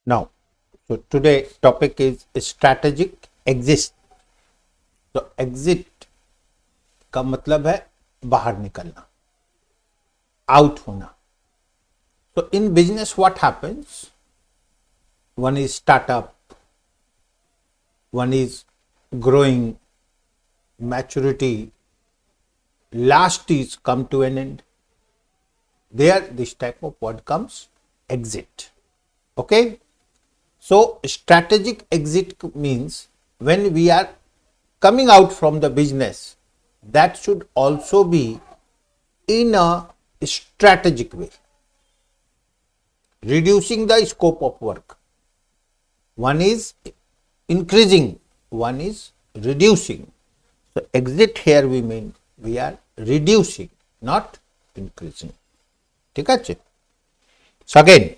Now, so today topic is strategic exit. तो exit का मतलब है बाहर निकलना, आउट होना. So in business what happens? One is startup, one is growing, maturity, last is come to an end. There this type of word comes exit. Okay. So strategic exit means when we are coming out from the business, that should also be in a strategic way, reducing the scope of work. One is increasing, one is reducing. So exit here we mean we are reducing, not increasing. ठीक है. So again,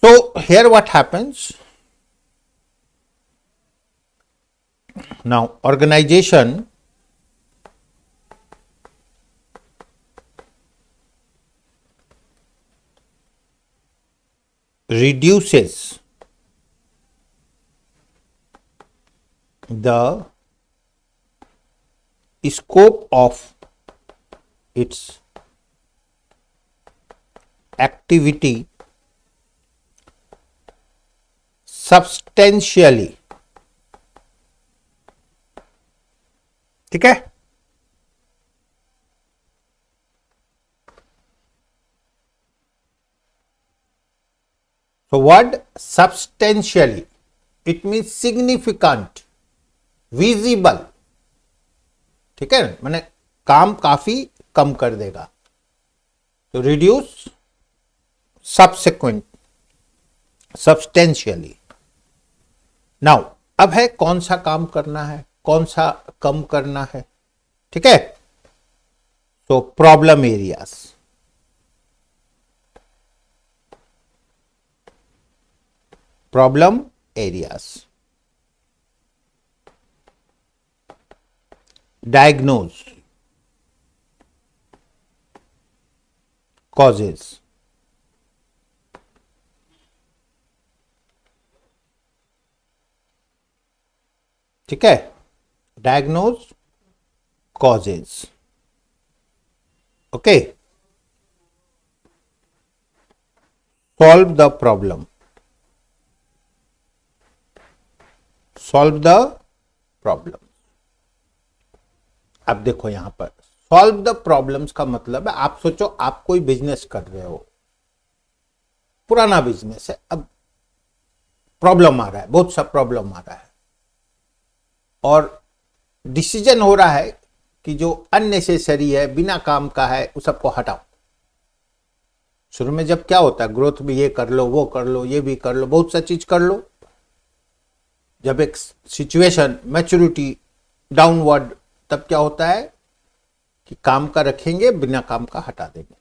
so here what happens? Now organization reduces the scope of its activity substantially. ठीक है. So word substantially, it means significant, visible. ठीक है, मैंने काम काफी कम कर देगा. तो रिड्यूस सबसेक्वेंट, सब्सटेंशियली. नाउ अब है कौन सा काम करना है, कौन सा कम करना है. ठीक है. तो problem areas, problem areas, diagnose causes, ठीक है. diagnose causes. Okay. solve the problem, solve the problem. अब देखो यहां पर सॉल्व द प्रॉब्लम्स का मतलब है, आप सोचो आप कोई बिजनेस कर रहे हो, पुराना बिजनेस है, अब प्रॉब्लम आ रहा है, बहुत सा प्रॉब्लम आ रहा है और डिसीजन हो रहा है कि जो अननेसेसरी है, बिना काम का है, उस सबको हटाओ. शुरू में जब क्या होता है, ग्रोथ भी ये कर लो, वो कर लो, ये भी कर लो, बहुत सा चीज कर लो. जब एक सिचुएशन मैच्योरिटी डाउनवर्ड, तब क्या होता है कि काम का रखेंगे, बिना काम का हटा देंगे.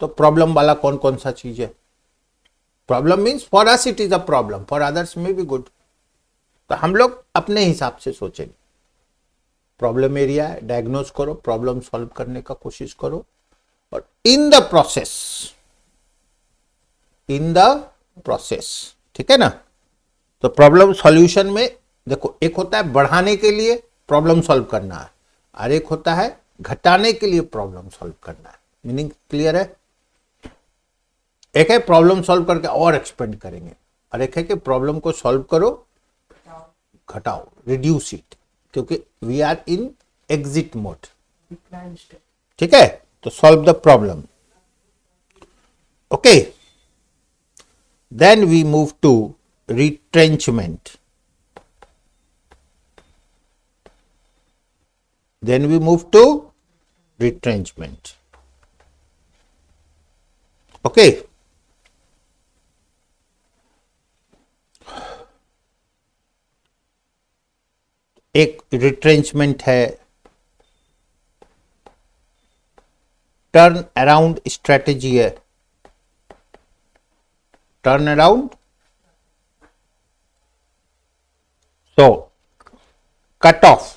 तो प्रॉब्लम वाला कौन कौन सा चीज है? Problem means for us it is a problem, for others में बी गुड. तो हम लोग अपने हिसाब से सोचेंगे. प्रॉब्लम एरिया है, डायग्नोज करो, प्रॉब्लम सॉल्व करने का कोशिश करो और इन द प्रोसेस, ठीक है ना. तो प्रॉब्लम सॉल्यूशन में देखो, एक होता है बढ़ाने के लिए प्रॉब्लम सॉल्व करना है और एक होता है घटाने के लिए प्रॉब्लम सॉल्व करना है. मीनिंग क्लियर है? एक है प्रॉब्लम सॉल्व करके और एक्सपेंड करेंगे और एक है कि प्रॉब्लम को सॉल्व करो, घटाओ, रिड्यूस इट, क्योंकि we are in exit mode. ठीक है. तो solve the problem. Okay. Then we move to retrenchment. Then we move to retrenchment. Okay. एक retrenchment है, टर्न अराउंड स्ट्रेटेजी है. Turn around, so cut off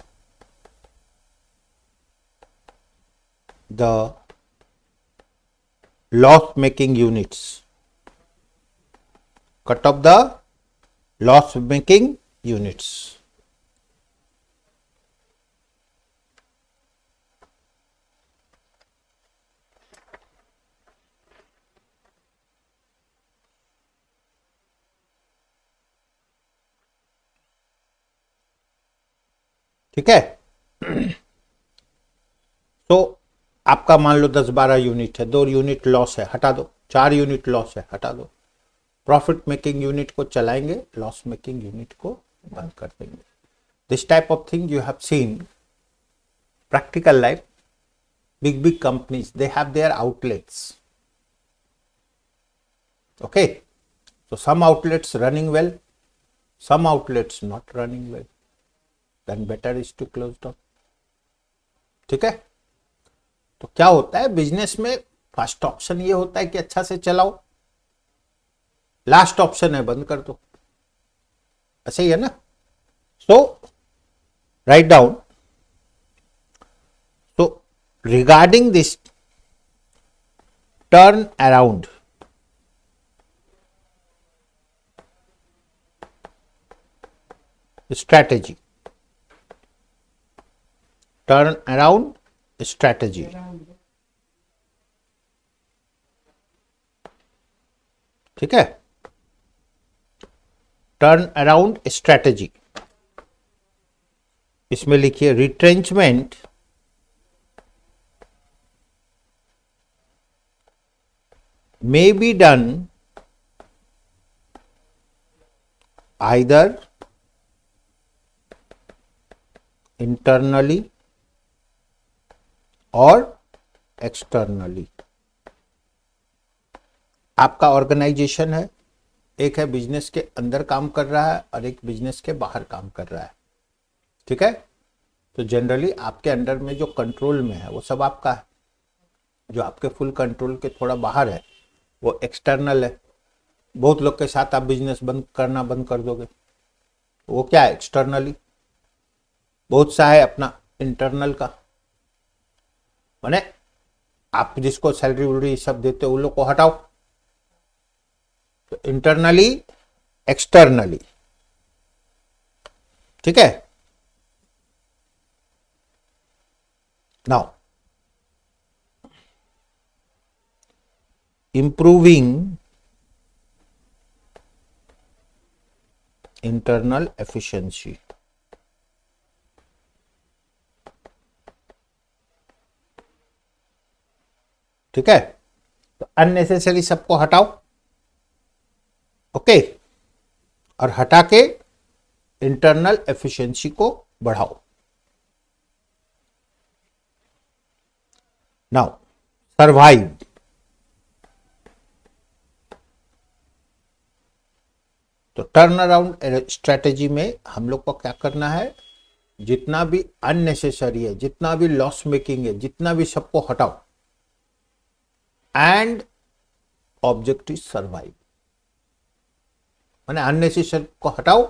the loss making units, cut off the loss making units. ठीक है। तो आपका मान लो 10-12 unit है, 2 unit loss है, हटा दो। 4 यूनिट लॉस है, हटा दो। प्रॉफिट मेकिंग यूनिट को चलाएंगे, लॉस मेकिंग यूनिट को बंद कर देंगे। This type of thing you have seen practical life. Big companies, they have their outlets. Okay, so some outlets running well, some outlets not running well, then better is to close down. ठीक है। तो क्या होता है business में, first option ये होता है कि अच्छा से चलाओ, लास्ट ऑप्शन है बंद कर दो, ऐसे ही है ना। So write down. So regarding this turn around, strategy, turn around strategy, ठीक है। टर्न अराउंड स्ट्रैटेजी, इसमें लिखिए retrenchment may be done either internally or externally। आपका ऑर्गेनाइजेशन है, एक है बिजनेस के अंदर काम कर रहा है और एक बिजनेस के बाहर काम कर रहा है, ठीक है। तो जनरली आपके अंडर में जो कंट्रोल में है वो सब आपका है, जो आपके फुल कंट्रोल के थोड़ा बाहर है वो एक्सटर्नल है। बहुत लोग के साथ आप बिजनेस बंद कर दोगे, वो क्या है एक्सटर्नली। बहुत सा है अपना इंटरनल का, माने आप जिसको सैलरी वैलरी सब देते हो उन लोग को हटाओ। तो इंटरनली एक्सटर्नली, ठीक है। नाउ improving internal efficiency, ठीक है। तो अननेसेसरी सबको हटाओ, ओके, और हटा के इंटरनल एफिशिएंसी को बढ़ाओ। नाउ सर्वाइव, तो टर्न अराउंड स्ट्रेटेजी में हम लोग को क्या करना है, जितना भी अननेसेसरी है, जितना भी लॉस मेकिंग है, जितना भी सबको हटाओ एंड ऑब्जेक्टिव सर्वाइव। माने अननेसेसरी को हटाओ,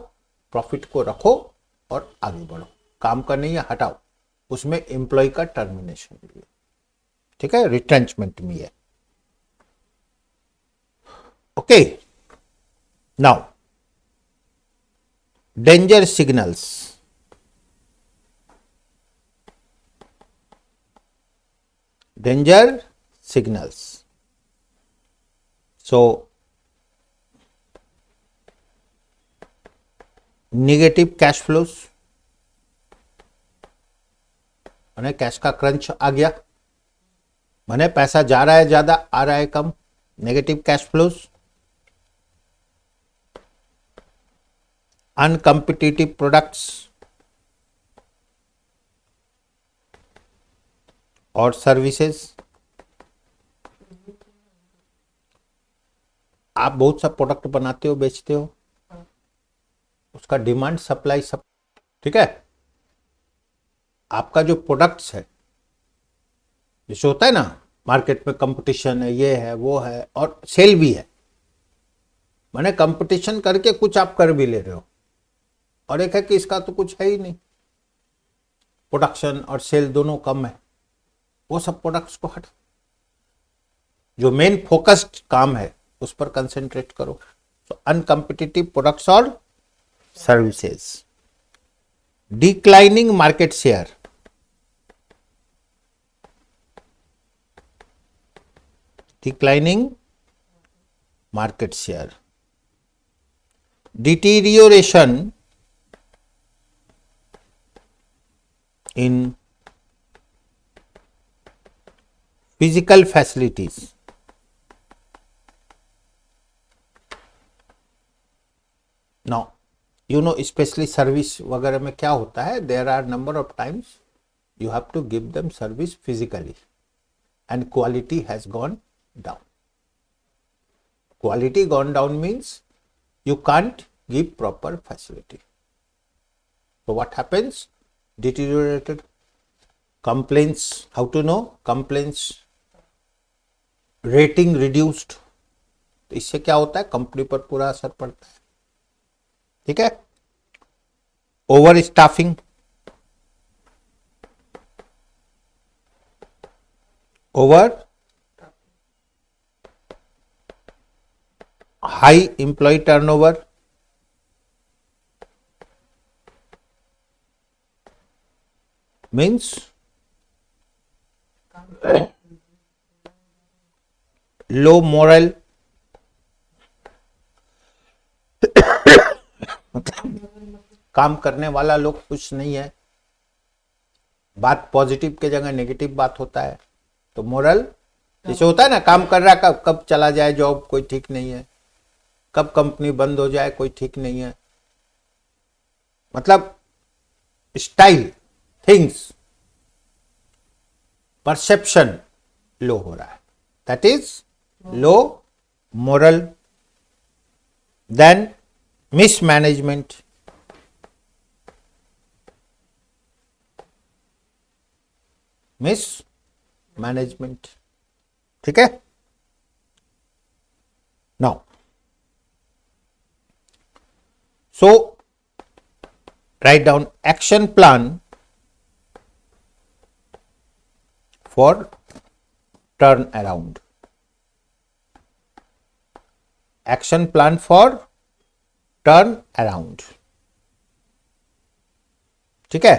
प्रॉफिट को रखो और आगे बढ़ो। काम का नहीं है, हटाओ। उसमें एम्प्लॉय का टर्मिनेशन भी है, ठीक है, रिट्रेंचमेंट भी है, okay. Now danger signals, danger signals। so negative cash flows, माने कैश का क्रंच आ गया, माने पैसा जा रहा है ज्यादा, आ रहा है कम, नेगेटिव कैश फ्लोज। अनकम्पिटिटिव प्रोडक्ट्स और सर्विसेज। आप बहुत सा प्रोडक्ट बनाते हो, बेचते हो, उसका डिमांड सप्लाई सब, ठीक है। आपका जो प्रोडक्ट्स है, जैसे होता है ना मार्केट में कंपटीशन है, ये है वो है, और सेल भी है, माने कंपटीशन करके कुछ आप कर भी ले रहे हो, और एक है कि इसका तो कुछ है ही नहीं, प्रोडक्शन और सेल दोनों कम है, वो सब प्रोडक्ट्स को हटा, जो मेन फोकस्ड काम है उस पर कंसेंट्रेट करो, So uncompetitive products or services. Declining market share. Declining market share. Deterioration in physical facilities. Now, you know, especially service वगैरह में क्या होता है, there are number of times you have to give them service physically and quality has gone down. Quality gone down means you can't give proper facility. So what happens? Deteriorated. Complaints. How to know? Complaints. Rating reduced. तो इससे क्या होता है? Company पर पूरा असर पड़ता है. ठीक है. Over staffing. Over high employ turnover. Means low morale. काम करने वाला लोग खुश नहीं है. बात पॉजिटिव के जगह नेगेटिव बात होता है. तो मोरल जैसे होता है ना, काम कर रहा कब चला जाए जॉब कोई ठीक नहीं है, कब कंपनी बंद हो जाए कोई ठीक नहीं है. मतलब स्टाइल, थिंग्स, परसेप्शन लो हो रहा है. That is low morale. Then mismanagement. Mismanagement. ठीक है. Now so write down action plan for turn around. Action plan for turn around. ठीक है.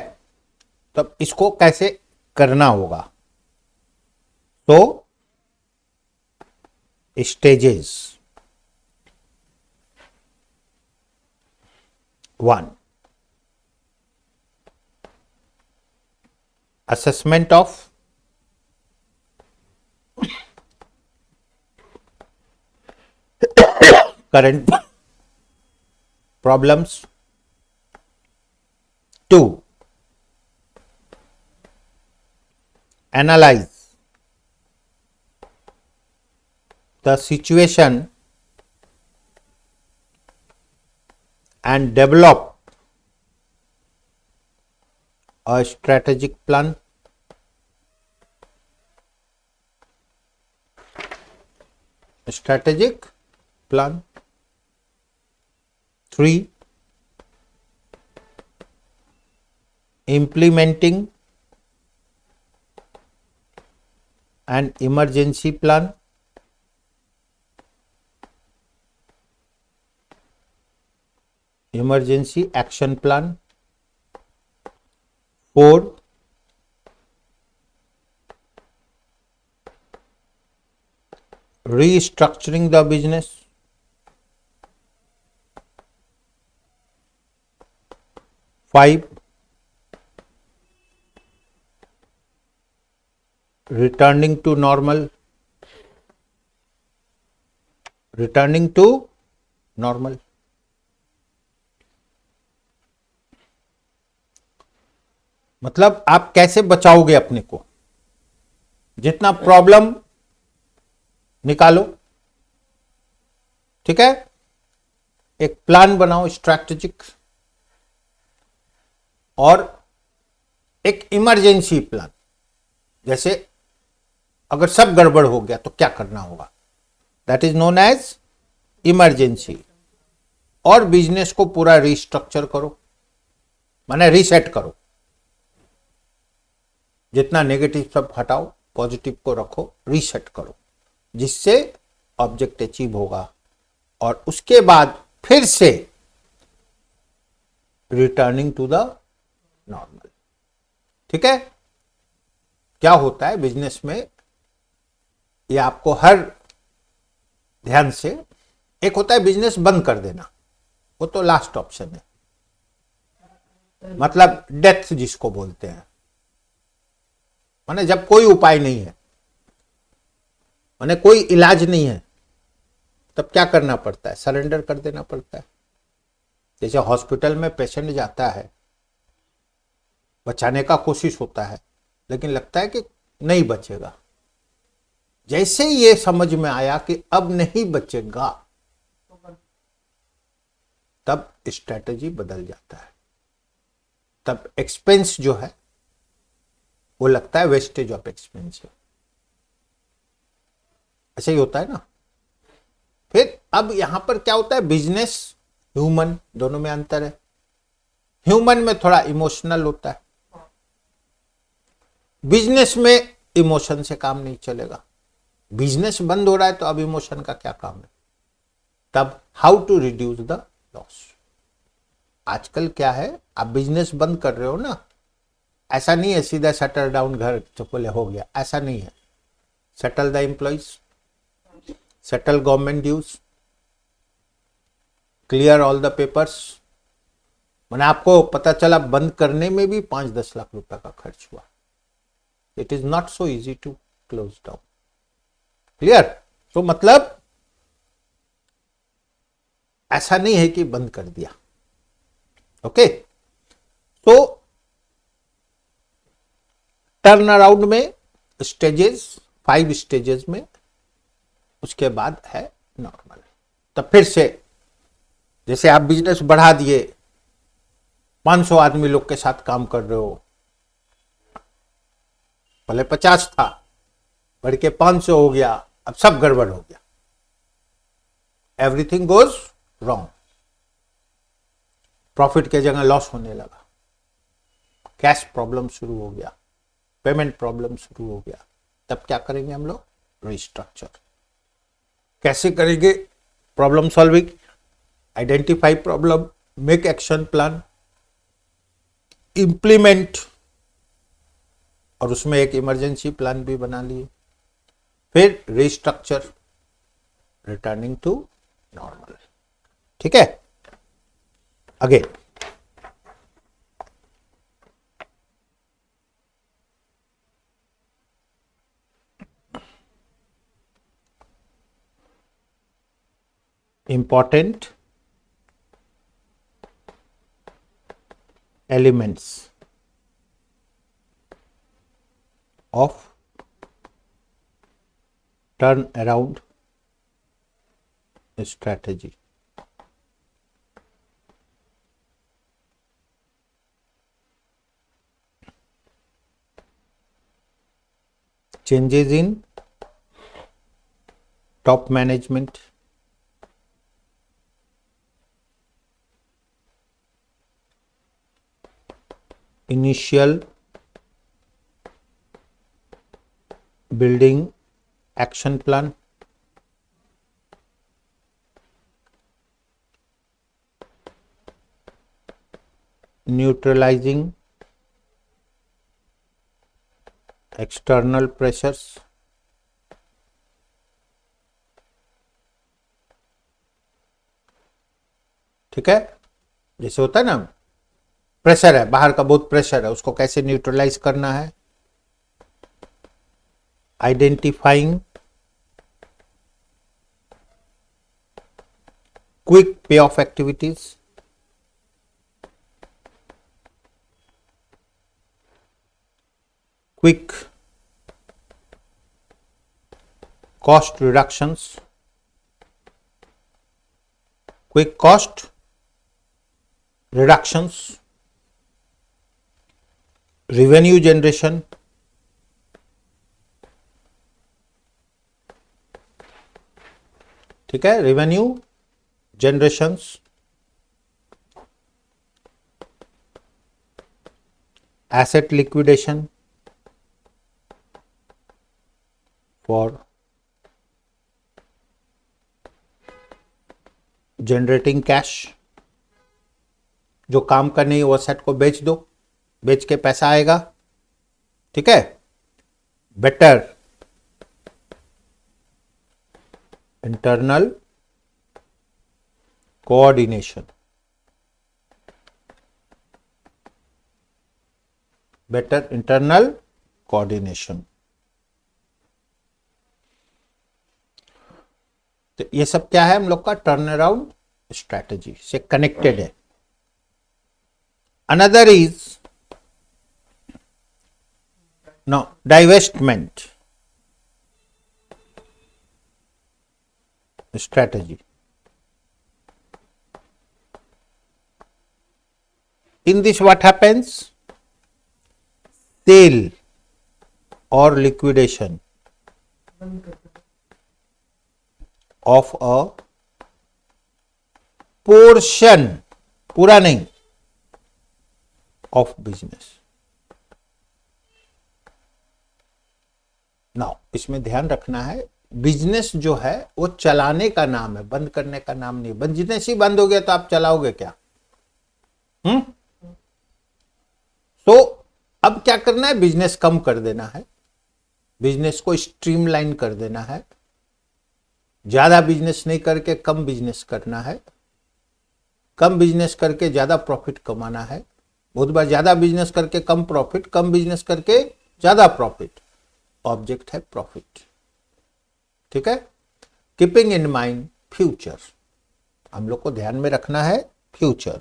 तब इसको कैसे करना होगा? तो stages. 1. Assessment of current problems. 2. Analyze the situation and develop a strategic plan. Strategic plan. 3. Implementing an emergency plan. Emergency action plan. 4. Restructuring the business. 5. Returning to normal. Returning to normal. मतलब आप कैसे बचाओगे अपने को? जितना problem निकालो. ठीक है. एक प्लान बनाओ स्ट्रैटेजिक, और एक इमरजेंसी प्लान. जैसे अगर सब गड़बड़ हो गया तो क्या करना होगा, that is known as emergency. और बिजनेस को पूरा रिस्ट्रक्चर करो, माने रीसेट करो. जितना नेगेटिव सब हटाओ, पॉजिटिव को रखो, रीसेट करो, जिससे ऑब्जेक्ट अचीव होगा. और उसके बाद फिर से रिटर्निंग टू द नॉर्मल। ठीक है, क्या होता है बिजनेस में, ये आपको हर ध्यान से, एक होता है बिजनेस बंद कर देना, वो तो लास्ट ऑप्शन है, मतलब डेथ जिसको बोलते हैं, माने जब कोई उपाय नहीं है, माने कोई इलाज नहीं है, तब क्या करना पड़ता है, सरेंडर कर देना पड़ता है। जैसे हॉस्पिटल में पेशेंट जाता है, बचाने का कोशिश होता है, लेकिन लगता है कि नहीं बचेगा। जैसे ये समझ में आया कि अब नहीं बचेगा, तब स्ट्रेटजी बदल जाता है, तब एक्सपेंस जो है वो लगता है वेस्टेज ऑफ एक्सपेंस है। ऐसा ही होता है ना। फिर अब यहां पर क्या होता है, बिजनेस ह्यूमन दोनों में अंतर है। ह्यूमन में थोड़ा इमोशनल होता है, बिजनेस में इमोशन से काम नहीं चलेगा। बिजनेस बंद हो रहा है तो अब इमोशन का क्या काम है। तब how to reduce the loss. आजकल क्या है, आप बिजनेस बंद कर रहे हो ना, ऐसा नहीं है सीधा शटर डाउन, घर चुपले हो गया, ऐसा नहीं है। Settle the employees, settle government dues, clear all the papers. मैंने आपको पता चला बंद करने में भी 5-10 लाख रुपए का खर्च हुआ। It is not so easy to close down. Clear. तो मतलब ऐसा नहीं है कि बंद कर दिया। ओके, तो टर्न अराउंड में स्टेजेस, 5 स्टेजेस में, उसके बाद है नॉर्मल। तब फिर से जैसे आप बिजनेस बढ़ा दिए, 500 आदमी लोग के साथ काम कर रहे हो, पहले 50 था, बढ़ के 500 हो गया, अब सब गड़बड़ हो गया, एवरीथिंग गोज रॉन्ग, प्रॉफिट के जगह लॉस होने लगा, कैश प्रॉब्लम शुरू हो गया, पेमेंट प्रॉब्लम शुरू हो गया। तब क्या करेंगे हम लोग, रिस्ट्रक्चर। कैसे करेंगे problem solving, identify problem, make action plan, implement, और उसमें एक इमरजेंसी प्लान भी बना लिए, फिर रिस्ट्रक्चर, रिटर्निंग टू नॉर्मल। ठीक है, again important elements of turn around strategy. Changes in top management, initial building action plan, neutralizing external pressures, ठीक है। जैसे होता है ना, प्रेशर है, बाहर का बहुत प्रेशर है, उसको कैसे न्यूट्रलाइज करना है, आइडेंटिफाइंग क्विक पे of activities, quick cost reductions, quick cost reductions, revenue generation, ठीक है, revenue generations, asset liquidation for generating cash, जो काम का नहीं वो असेट को बेच दो, बेच के पैसा आएगा, ठीक है। Better internal coordination, better internal coordination. तो ये सब क्या है, हम लोग का टर्न अराउंड स्ट्रैटेजी से कनेक्टेड है। Another is no divestment strategy. In this what happens? Sale or liquidation of a portion, पूरा नहीं, of business. Now इसमें ध्यान रखना है, बिजनेस जो है वो चलाने का नाम है, बंद करने का नाम नहीं। बिजनेस ही बंद हो गया तो आप चलाओगे क्या? तो अब क्या करना है, बिजनेस कम कर देना है, बिजनेस को स्ट्रीमलाइन कर देना है, ज्यादा बिजनेस नहीं करके कम बिजनेस करना है, कम बिजनेस करके ज्यादा प्रॉफिट कमाना है। बहुत बार ज्यादा बिजनेस करके कम प्रॉफिट, कम बिजनेस करके ज्यादा प्रॉफिट। ऑब्जेक्ट है प्रॉफिट, ठीक है। कीपिंग इन माइंड फ्यूचर, हम लोग को ध्यान में रखना है फ्यूचर,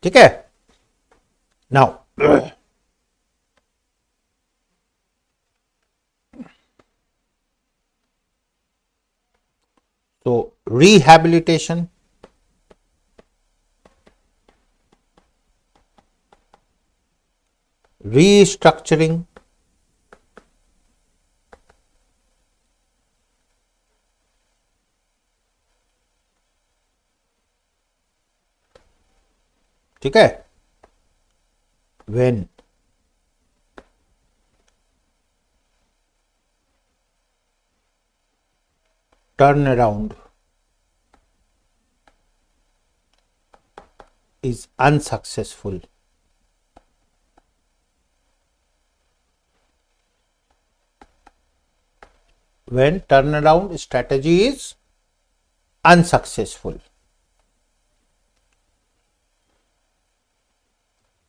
ठीक है। नाउ तो रिहैबिलिटेशन, रीस्ट्रक्चरिंग, ठीक है। when turnaround is unsuccessful, when turnaround strategy is unsuccessful,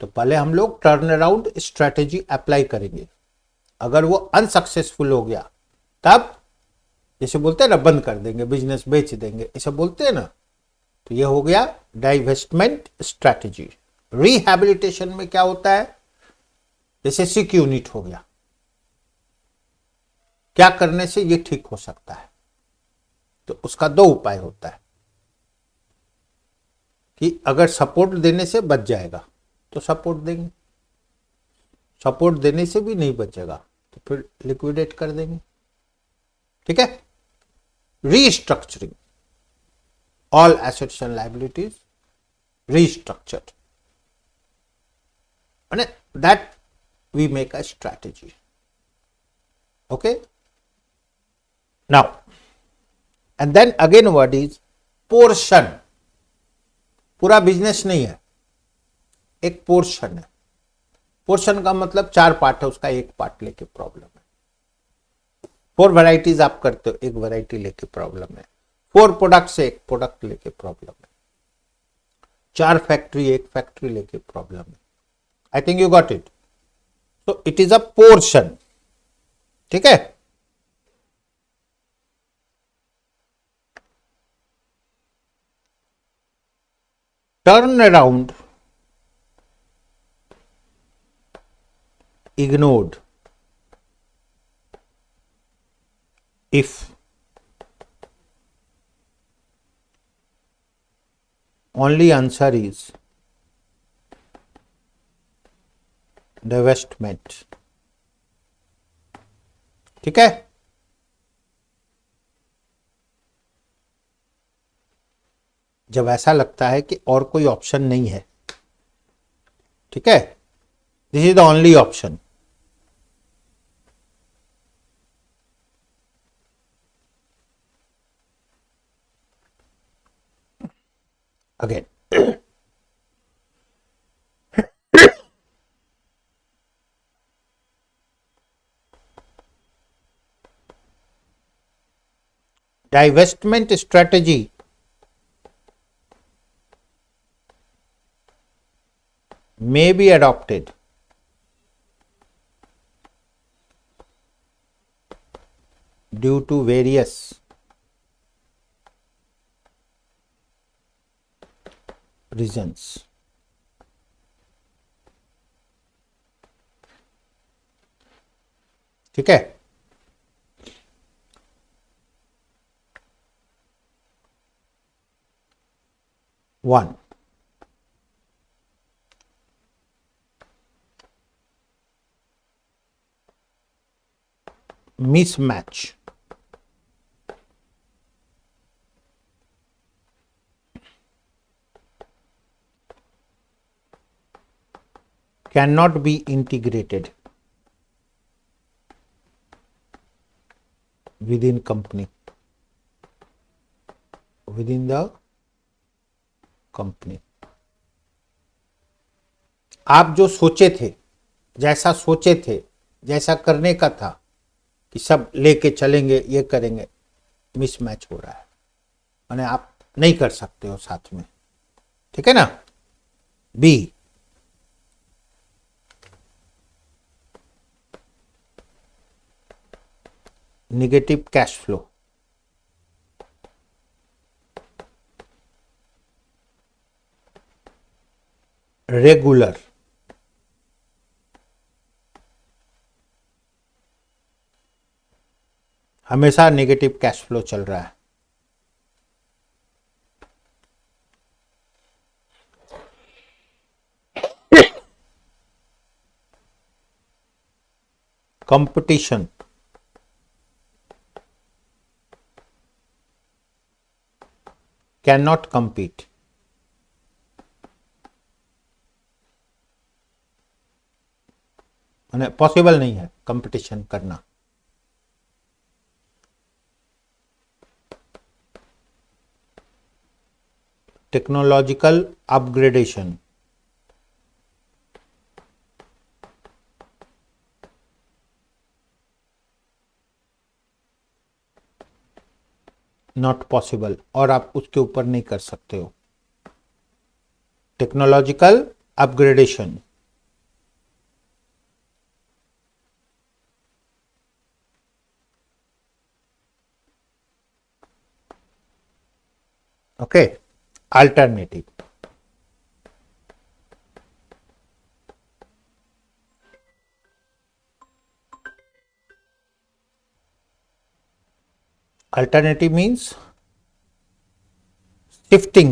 तो पहले हम लोग टर्न अराउंड स्ट्रेटेजी अप्लाई करेंगे। अगर वो अनसक्सेसफुल हो गया तब, जैसे बोलते हैं ना, बंद कर देंगे, बिजनेस बेच देंगे, ऐसा बोलते हैं ना, तो ये हो गया डाइवेस्टमेंट स्ट्रेटेजी। रिहैबिलिटेशन में क्या होता है, जैसे सिक यूनिट हो गया, क्या करने से ये ठीक हो सकता है, तो उसका दो उपाय होता है कि अगर सपोर्ट देने से बच जाएगा तो सपोर्ट देंगे, सपोर्ट देने से भी नहीं बचेगा तो फिर लिक्विडेट कर देंगे, ठीक है। Restructuring, all assets and liabilities restructured, and that we make a strategy, okay. Now and then again what is portion, पूरा बिजनेस नहीं है, एक पोर्शन है। पोर्शन का मतलब 4 पार्ट है, उसका एक पार्ट लेके प्रॉब्लम है। 4 वैरायटीज आप करते हो, एक वैरायटी लेके प्रॉब्लम है। 4 प्रोडक्ट से एक प्रोडक्ट लेके प्रॉब्लम है। 4 फैक्ट्री, एक फैक्ट्री लेके प्रॉब्लम है। I think you got it. So it is a portion, ठीक है। Turn around ignored if only answer is divestment, ठीक है। जब ऐसा लगता है कि और कोई ऑप्शन नहीं है, ठीक है, this is the only option, again divestment strategy may be adopted due to various reasons. ठीक है, one mismatch cannot be integrated within company, within the company. आप जो सोचे थे, जैसा सोचे थे, जैसा करने का था कि सब लेके चलेंगे, ये करेंगे, मिसमैच हो रहा है, माने आप नहीं कर सकते हो साथ में. ठीक है ना. B, negative cash flow. Regular हमेशा नेगेटिव कैश फ्लो चल रहा है. Competition can not compete. माने पॉसिबल नहीं है कंपटीशन करना. टेक्नोलॉजिकल अपग्रेडेशन नॉट पॉसिबल, और आप उसके ऊपर नहीं कर सकते हो. Technological upgradation okay. Alternative alternative means shifting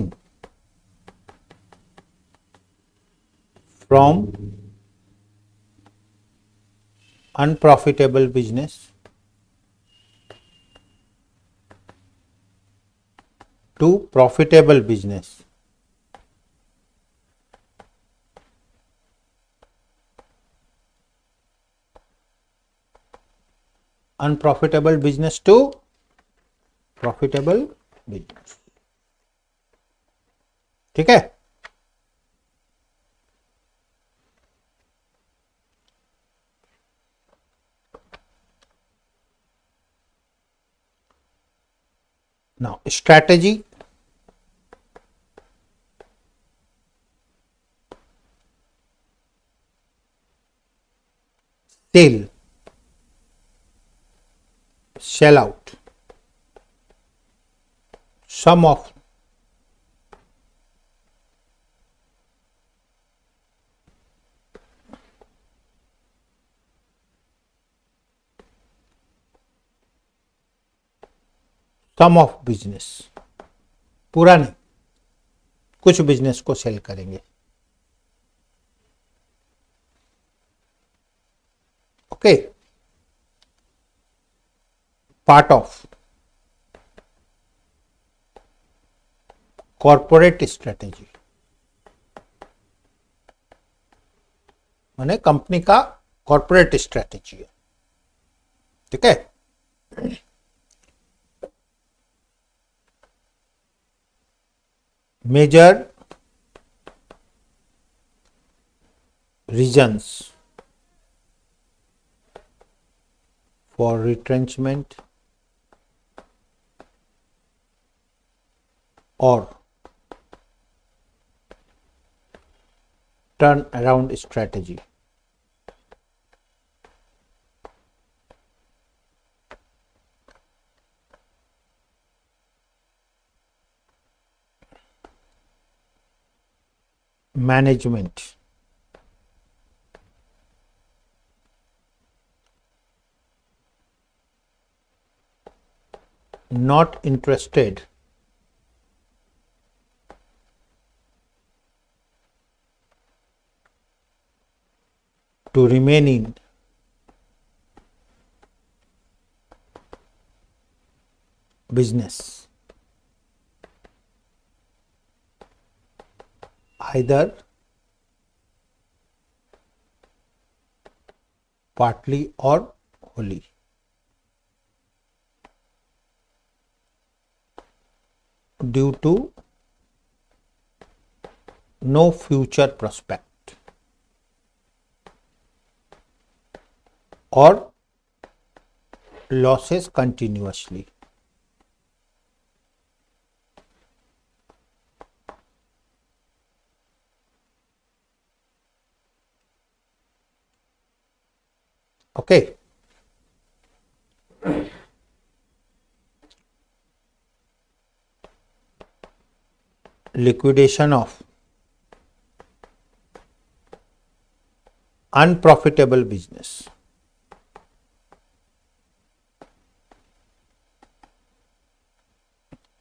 from unprofitable business to profitable business. Unprofitable business to profitable business. ठीक है. Now strategy, sell, sell out some of business. पूरा नहीं, कुछ बिजनेस को सेल करेंगे. Okay. Part of corporate strategy, माने company का corporate strategy है. ठीक है. Major reasons for retrenchment or turnaround strategy. Management not interested to remain in business, either partly or wholly. Due to no future prospect or losses continuously. Okay. Liquidation of unprofitable business.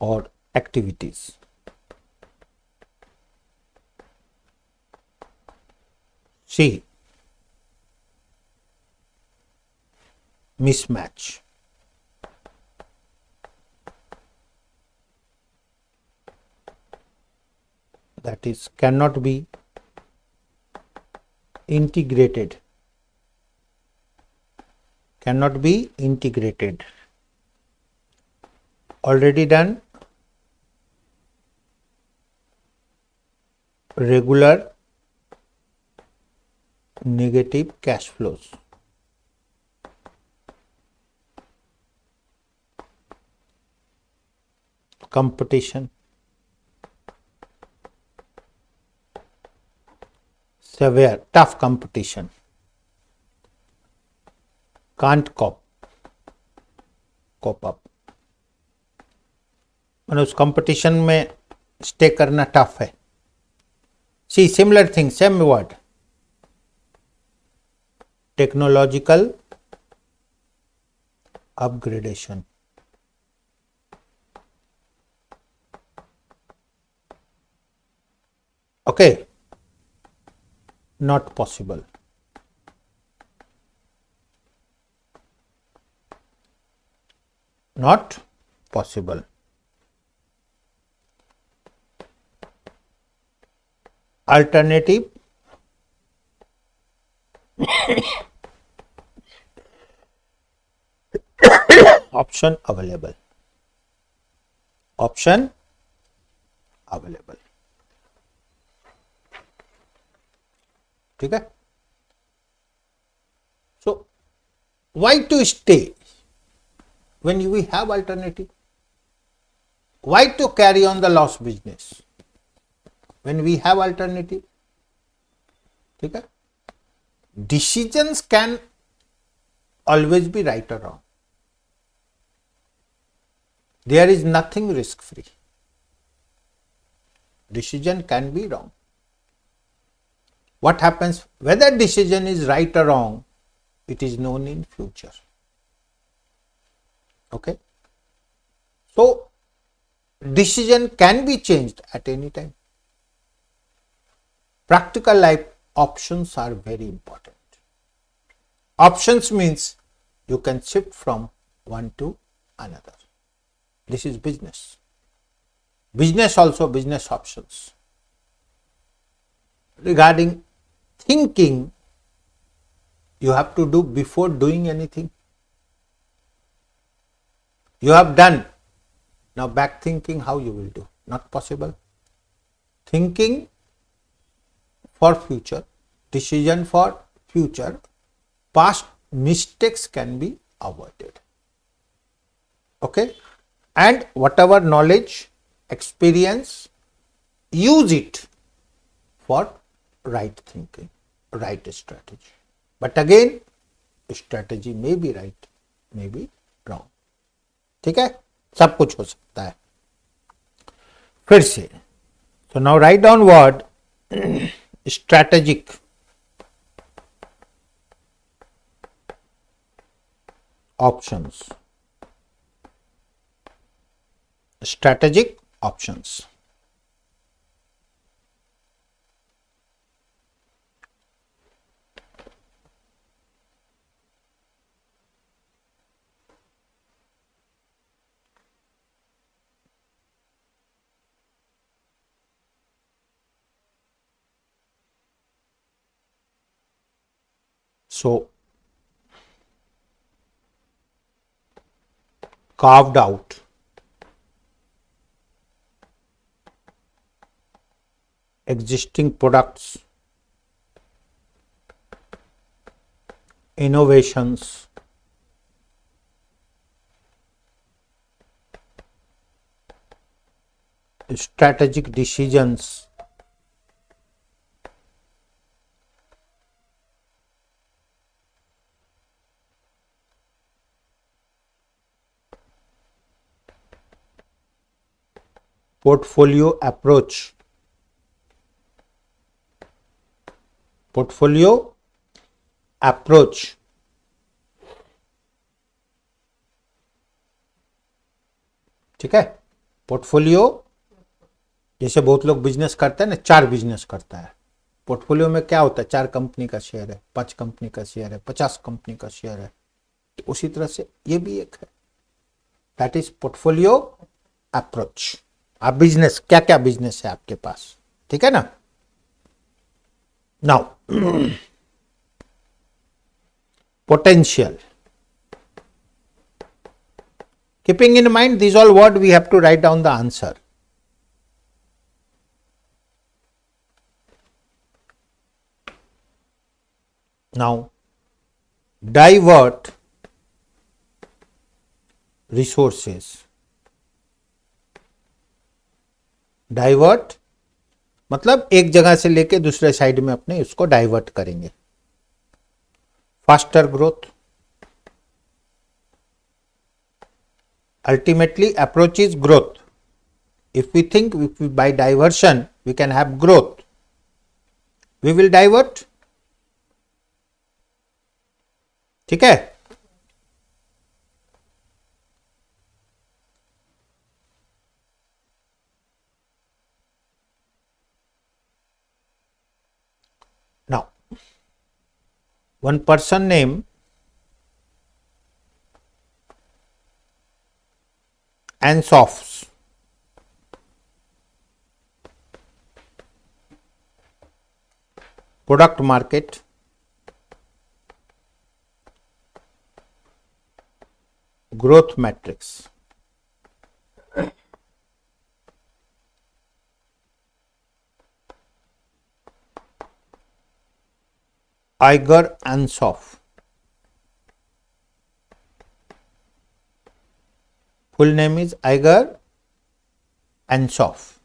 Or activities. C. Mismatch. That is, cannot be integrated. Cannot be integrated. Already done. Regular negative cash flows. Competition. Severe, tough competition. Can't cope up. मैंने उस competition में stay करना tough है. C similar thing, same word. Technological upgradation. Okay, not possible. Not possible. Alternative option available. Option available. ठीक है. So why to stay when we have alternative? Why to carry on the loss business when we have alternative? ठीक है. Decisions can always be right or wrong. There is nothing risk free. Decision can be wrong. What happens whether decision is right or wrong, it is known in future. Okay. So decision can be changed at any time. Practical life options are very important. Options means you can shift from one to another. This is business. Business also business options. Regarding thinking, you have to do before doing anything. You have done. Now back thinking how you will do. Not possible. thinking for future, decision for future, past mistakes can be avoided. Okay, and whatever knowledge, experience, use it for right thinking, right strategy. But again, strategy may be right, may be wrong. ठीक है, सब कुछ हो सकता है. फिर से, so now write down word strategic options. Strategic options. So, carved out existing products, innovations, strategic decisions, portfolio approach, portfolio approach, ठीक है. पोर्टफोलियो, जैसे बहुत लोग बिजनेस करते हैं ना, 4 बिजनेस करता है. पोर्टफोलियो में क्या होता है, 4 कंपनी का शेयर है, 5 कंपनी का शेयर है, 50 कंपनी का शेयर है. तो उसी तरह से ये भी एक है, दैट इज पोर्टफोलियो अप्रोच. आप बिजनेस, क्या क्या बिजनेस है आपके पास, ठीक है ना. Now potential. Keeping in mind these all words, we have to write down the answer. Now, divert resources. Divert मतलब एक जगह से लेके दूसरे साइड में अपने उसको डाइवर्ट करेंगे. Faster growth. Ultimately, approach is growth. If we think by diversion we can have growth, we will divert. ठीक है. Now, one person name Ansoffs. Product market, growth matrix. Iger Ansoff. Full name is Iger Ansoff.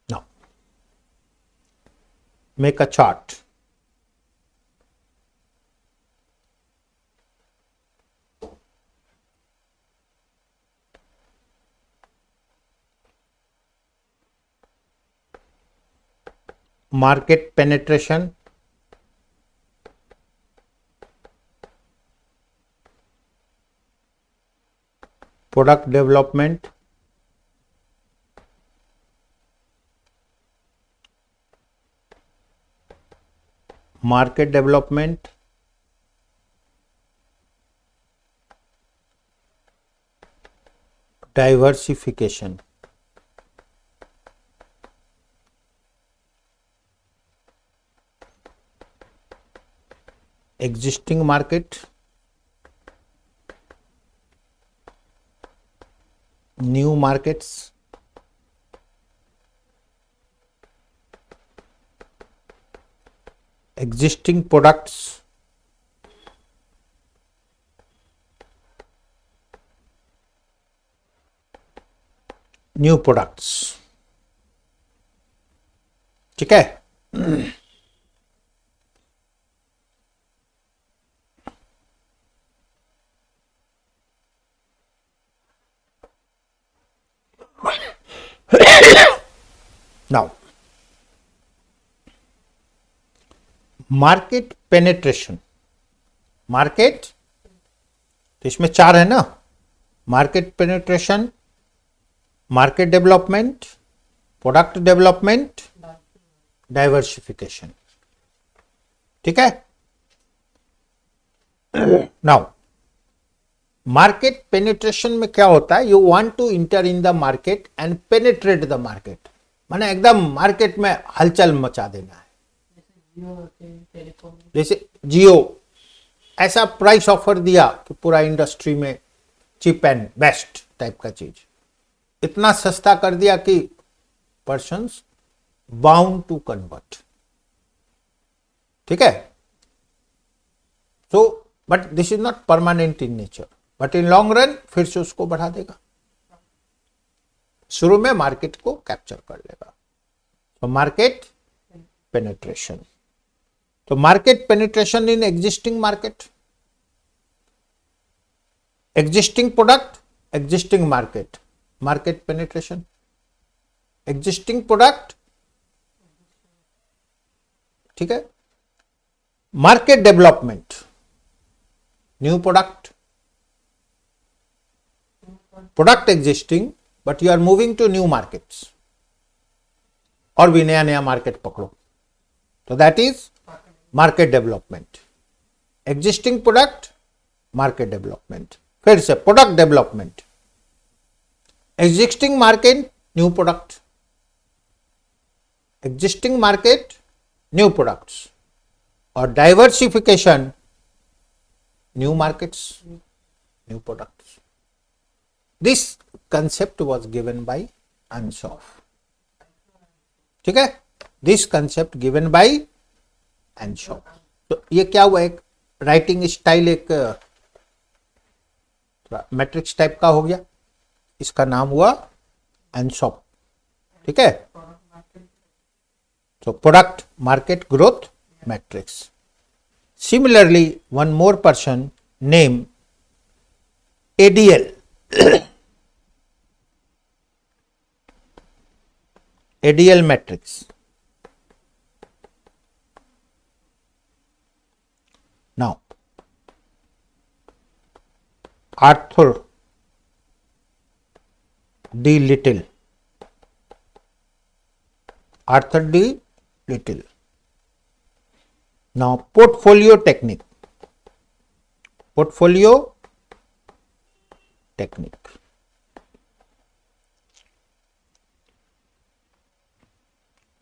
Now, make a chart. Market penetration, product development, market development, diversification. existing market, new markets, existing products, new products. ठीक है. Now, market penetration. Market तो इसमें 4 है ना. Market penetration, market development, product development, diversification. ठीक है. Now market penetration में क्या होता है? You want to enter in the market and penetrate the market. माने एकदम मार्केट में हलचल मचा देना है. जैसे जियो ऐसा प्राइस ऑफर दिया कि पूरा इंडस्ट्री में चीप एंड बेस्ट टाइप का चीज, इतना सस्ता कर दिया कि पर्सन्स बाउंड टू कन्वर्ट. ठीक है. So but this is not permanent in nature, but in long run फिर से उसको बढ़ा देगा. शुरू में मार्केट को कैप्चर कर लेगा. तो मार्केट पेनिट्रेशन. तो market penetration in existing market, existing product, existing market, market penetration. Existing product, ठीक है. Market development, new product. Product existing but you are moving to new markets. और भी नया नया मार्केट पकड़ो. तो that is market development. Existing product, market development. फिर से product development, existing market, new product, existing market, new products. और diversification, new markets, new products. This concept was given by Ansoff. ठीक है. This concept given by Ansoff. तो ये क्या हुआ? एक राइटिंग स्टाइल, एक मैट्रिक्स टाइप का हो गया. इसका नाम हुआ अंसॉफ. ठीक है. So product market growth matrix. Similarly, one more person named ADL. ADL matrix. Now, Arthur D. Little. Arthur D. Little. Now portfolio technique. Portfolio technique.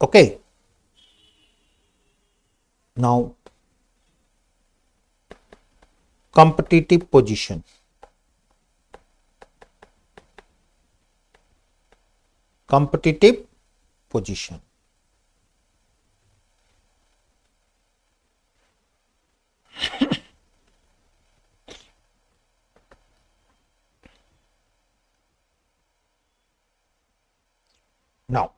Okay. Now competitive position. Competitive position. Now,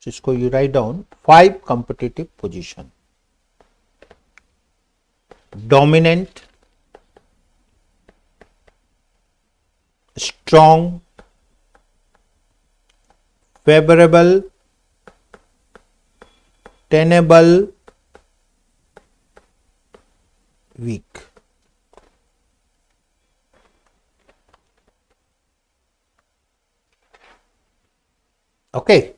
इसको you write down 5 competitive position. Dominant, strong, favorable, tenable, weak. Okay.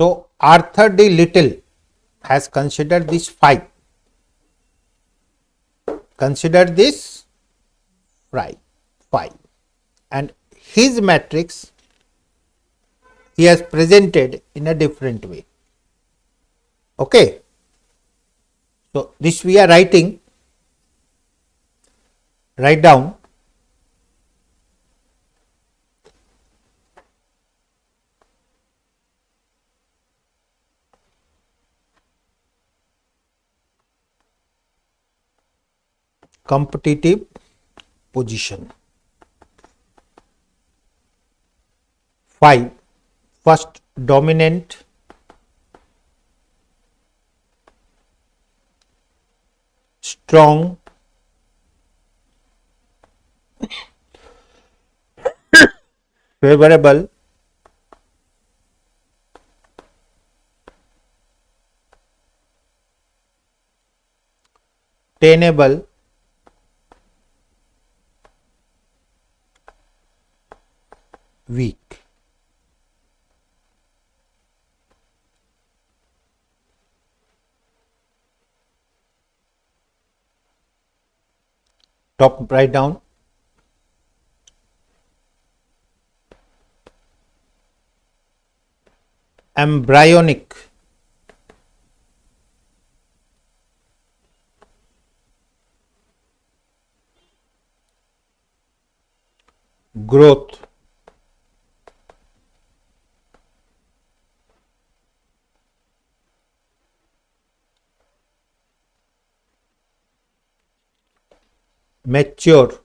So Arthur D. Little has considered these 5. Consider this 5. And his matrix he has presented in a different way. Okay, so this we are writing, write down competitive position. 5. First, dominant, strong, favorable, tenable, weak. Top, write down embryonic, growth, mature,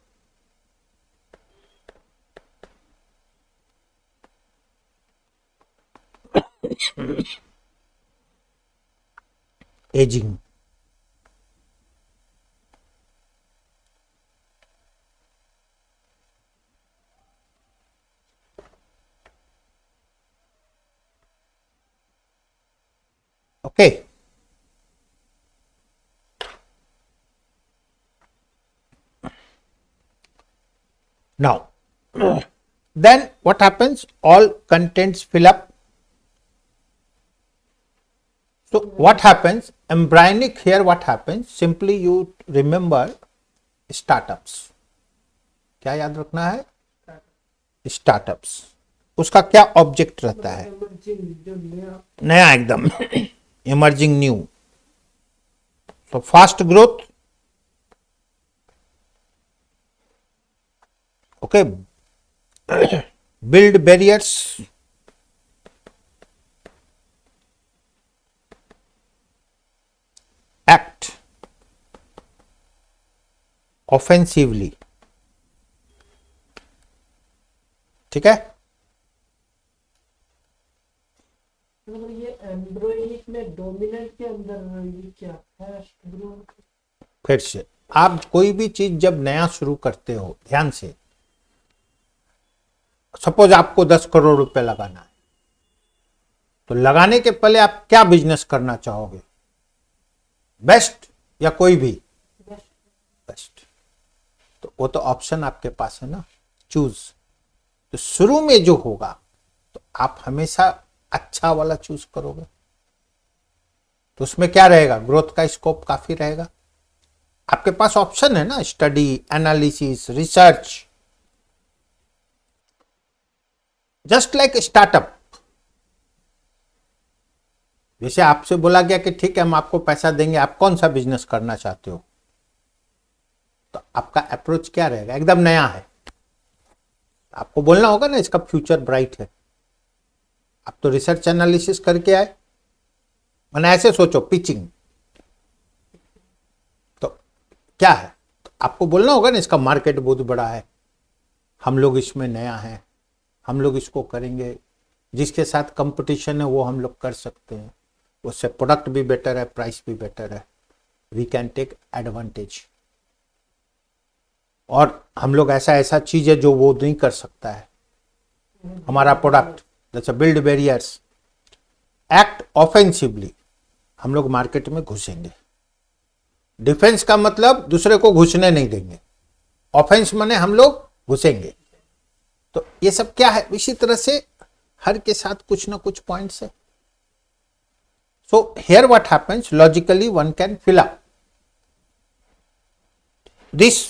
aging. Okay. Now, then what happens? All contents fill up. So what happens? Embryonic, here what happens? Simply you remember startups. क्या याद रखना है? Startups. उसका क्या object रहता है? नया एकदम. Emerging new. तो fast growth. Okay. Build barriers. Act offensively. ठीक है. ये एम्ब्रॉयनिक में डोमिनेंट के अंदर ये क्या फास्ट ग्रोथ. फिर से आप कोई भी चीज जब नया शुरू करते हो, ध्यान से, सपोज आपको 10 करोड़ रुपए लगाना है, तो लगाने के पहले आप क्या बिजनेस करना चाहोगे? बेस्ट या कोई भी? बेस्ट. तो वो तो ऑप्शन आपके पास है ना, चूज. तो शुरू में जो होगा तो आप हमेशा अच्छा वाला चूज करोगे. तो उसमें क्या रहेगा? ग्रोथ का स्कोप काफी रहेगा. आपके पास ऑप्शन है ना, study, analysis, research. Just like startup. जैसे आपसे बोला गया कि ठीक है हम आपको पैसा देंगे, आप कौन सा बिजनेस करना चाहते हो, तो आपका अप्रोच क्या रहेगा? एकदम नया है, आपको बोलना होगा ना इसका फ्यूचर ब्राइट है. आप तो रिसर्च एनालिसिस करके आए, मैंने ऐसे सोचो पिचिंग, तो क्या है? तो आपको बोलना होगा ना इसका मार्केट बहुत बड़ा है, हम लोग इसमें नया है, हम लोग इसको करेंगे, जिसके साथ कंपटीशन है वो हम लोग कर सकते हैं, उससे प्रोडक्ट भी बेटर है, प्राइस भी बेटर है, वी कैन टेक एडवांटेज, और हम लोग ऐसा ऐसा चीज है जो वो नहीं कर सकता है हमारा प्रोडक्ट. जैसे बिल्ड बैरियर्स. Act offensively. हम लोग मार्केट में घुसेंगे. डिफेंस का मतलब दूसरे को घुसने नहीं देंगे. ऑफेंस माने हम लोग घुसेंगे. तो ये सब क्या है? इसी तरह से हर के साथ कुछ ना कुछ पॉइंट्स है. So here what happens, logically one can fill up this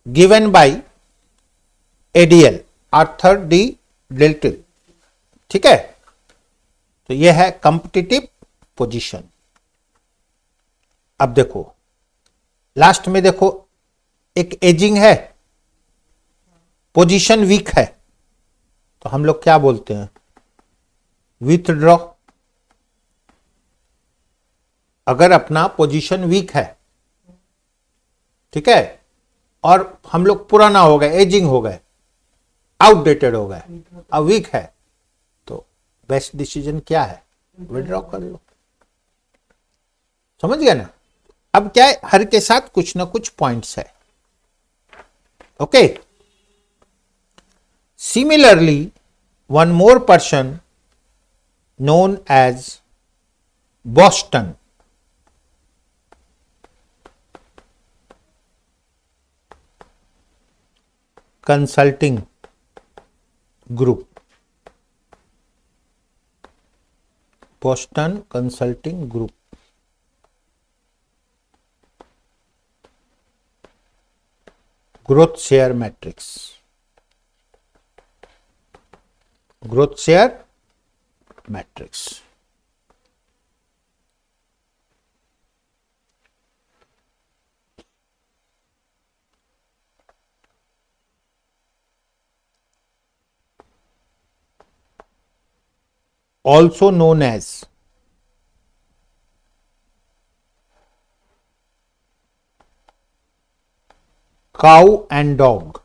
given by ADL, Arthur D Dilton. ठीक है. तो ये है कॉम्पिटिटिव पोजीशन। अब देखो लास्ट में देखो एक एजिंग है, पोजीशन वीक है, तो हम लोग क्या बोलते हैं, विथड्रॉ। अगर अपना पोजीशन वीक है, ठीक है, और हम लोग पुराना हो गए, एजिंग हो गए, आउटडेटेड हो गए, अब वीक है, तो बेस्ट डिसीजन क्या है, विड्रॉ कर लो। समझ गया ना। अब क्या है, हर के साथ कुछ ना कुछ पॉइंट्स है। Okay, similarly one more person known as Boston Consulting Group, Boston Consulting Group, growth share matrix, growth share matrix. Also known as cow and dog,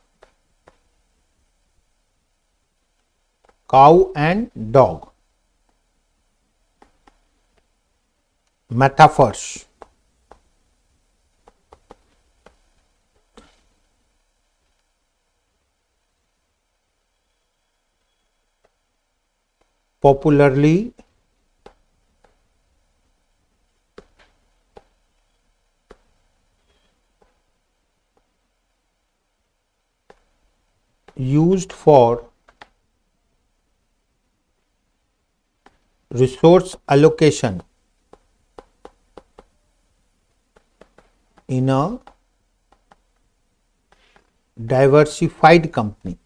cow and dog metaphors. Popularly used for resource allocation in a diversified company.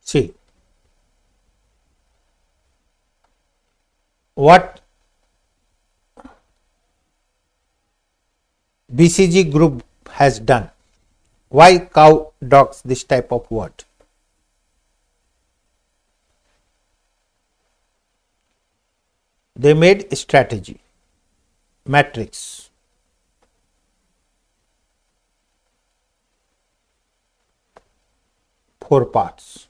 See, what BCG group has done. Why cow dogs this type of word? They made strategy, matrix, four parts,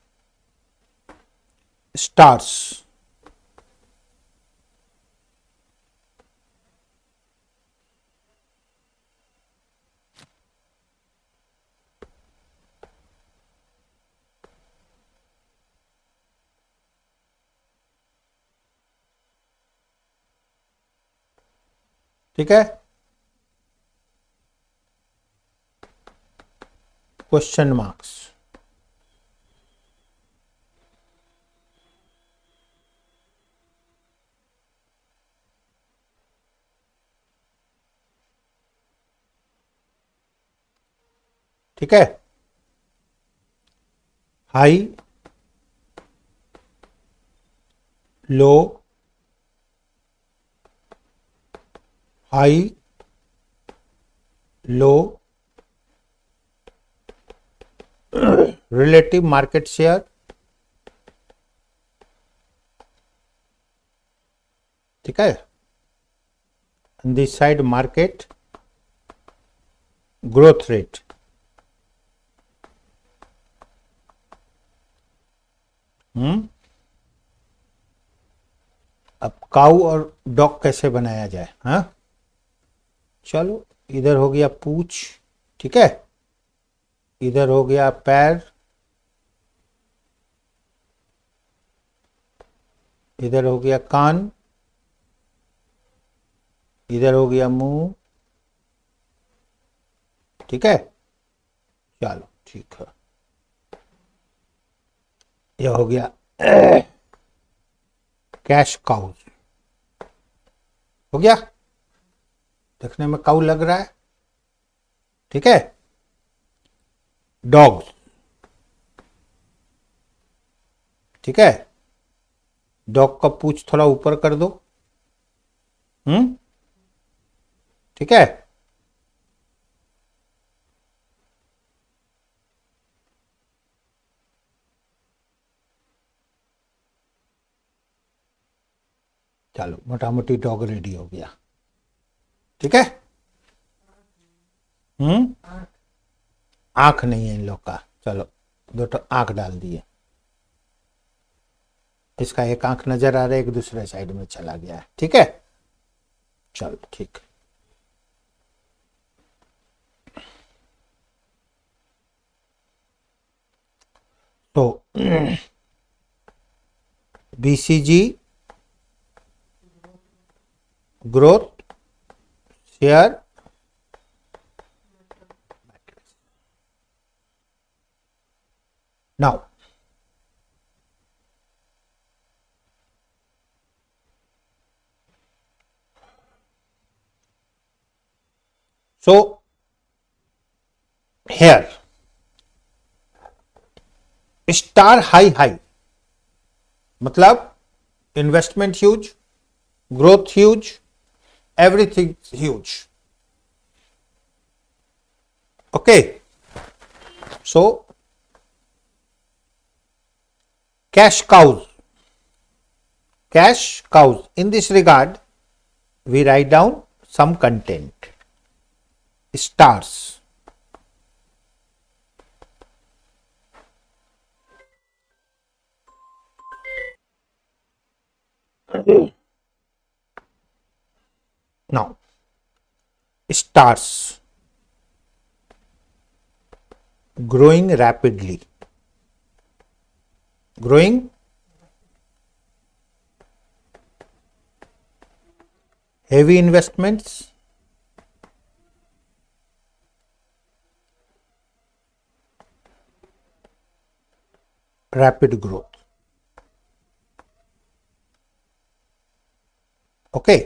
stars, ठीक है, question marks, ठीक है, high, लो, high, लो, relative market share, ठीक है, on this side market growth rate. अब काऊ और dog कैसे बनाया जाए, हाँ, चलो, इधर हो गया पूंछ, ठीक है, इधर हो गया पैर, इधर हो गया कान, इधर हो गया मुंह, ठीक है, चलो ठीक है, यह हो गया कैश काउज, हो गया, देखने में काऊ लग रहा है, ठीक है, डॉग्स, ठीक है, डॉग का पूंछ थोड़ा ऊपर कर दो, ठीक है। चलो मोटा मोटी डॉग रेडी हो गया, ठीक है। आंख नहीं है इन लोग का, चलो दो तो आंख डाल दिए, इसका एक आंख नजर आ रहा है, एक दूसरे साइड में चला गया है, ठीक है। चलो ठीक, तो BCG growth share now, so here star high high मतलब investment huge, growth huge, everything huge, okay. So cash cows, cash cows, in this regard we write down some content, stars, now stars growing rapidly, growing heavy investments, rapid growth, okay।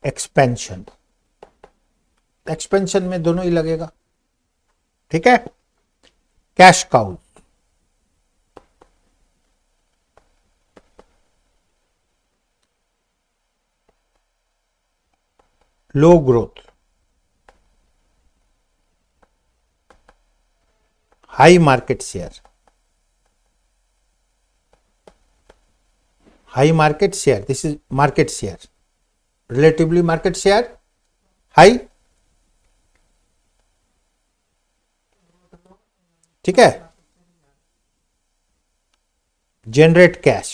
Expansion, expansion में दोनों ही लगेगा, ठीक है। Cash cows, low growth, high market share, high market share, this is market share, relatively market share high, ठीक है। Generate cash,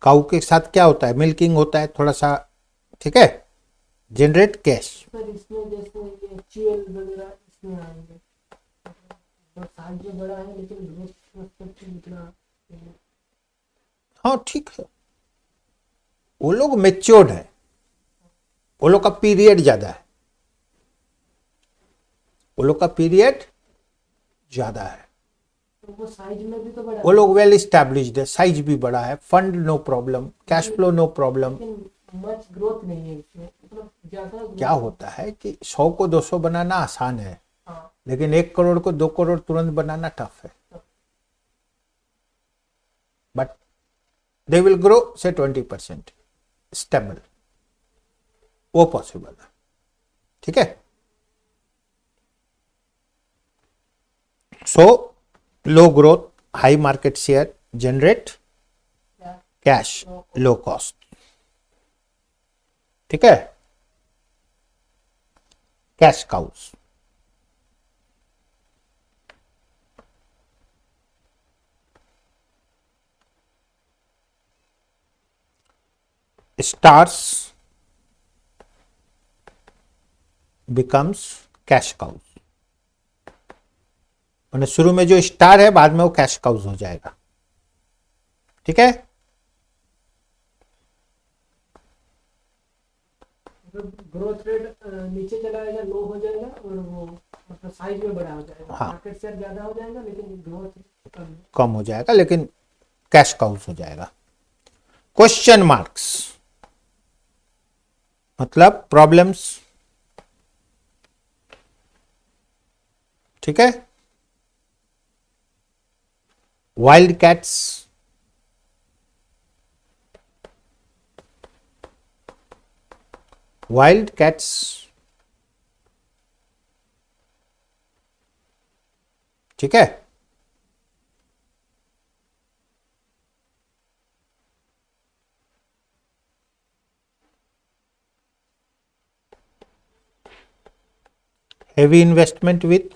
काऊ के साथ क्या होता है, मिल्किंग होता है थोड़ा सा, ठीक है। जनरेट कैश, सर इसमें जैसे ये चीएल वगैरह इसमें आएंगे, और साइज में बड़ा है लेकिन ग्रोथ इतना, हाँ ठीक है, वो लोग मेच्योर्ड है, वो लोग का पीरियड ज्यादा है, वो लोग का पीरियड ज्यादा है, तो वो साइज में भी तो बड़ा वो लोग वेल स्टैब्लिश्ड है, साइज भी बड़ा है, fund no problem, cash flow no problem. लेकिन मच ग्रोथ नहीं है इसमें, मतलब ज्यादा क्या होता है कि 100 को 200 बनाना आसान है, हाँ, लेकिन 1 करोड़ को 2 करोड़ तुरंत बनाना टफ है, बट दे विल ग्रो से 20% स्टेबल, वो पॉसिबल है, ठीक है। So low growth, high market share, generate cash, low cost, ठीक है। Cash cows, stars becomes cash cows, मैंने शुरू में जो स्टार है बाद में वो कैश काउस हो जाएगा, ठीक है। ग्रोथ रेट नीचे चला जाएगा, लो हो जाएगा, और वो मतलब साइज में बड़ा हो जाएगा, हाँ। मार्केट शेयर ज्यादा हो जाएगा लेकिन ग्रोथ कम। कम हो जाएगा लेकिन कैश काउस हो जाएगा। क्वेश्चन मार्क्स मतलब प्रॉब्लम्स, ठीक है। वाइल्ड कैट्स, वाइल्ड कैट्स, ठीक है। heavy investment with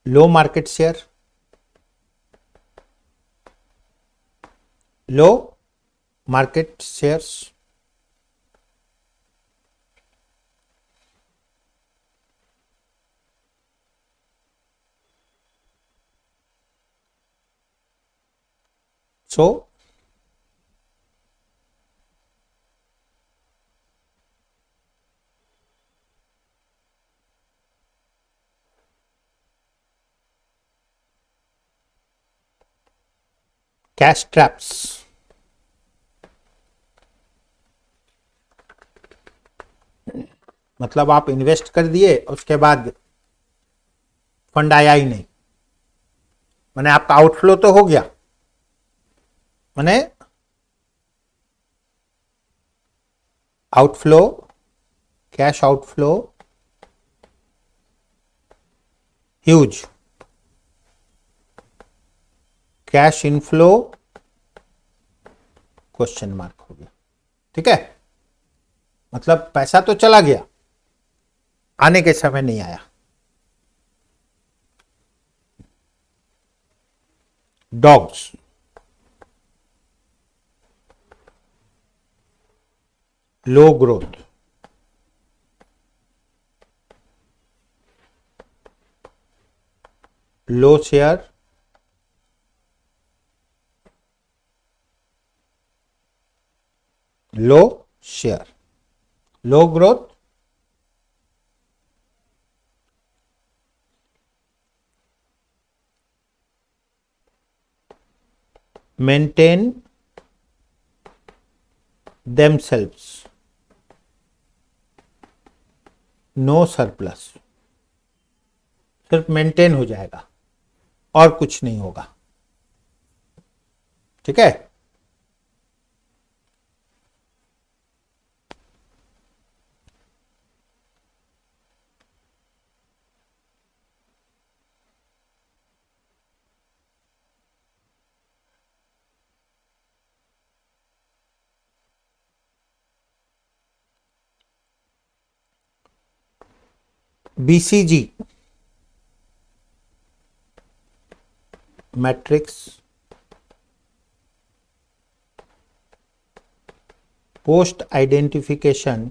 low market share, low market shares, so cash traps, मतलब आप इन्वेस्ट कर दिए उसके बाद फंड आया ही नहीं, माने आपका आउटफ्लो तो हो गया, माने outflow, cash outflow huge, cash inflow question mark हो गया, ठीक है। मतलब पैसा तो चला गया, आने के समय नहीं आया। Dogs, low growth, low share, low share, low growth, maintain themselves, no surplus, सिर्फ मेंटेन हो जाएगा और कुछ नहीं होगा, ठीक है। BCG matrix, post identification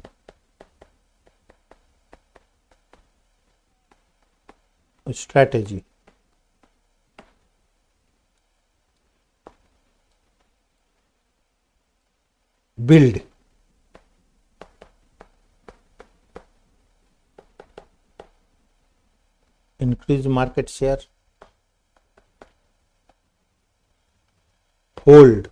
strategy, build, increase market share, hold,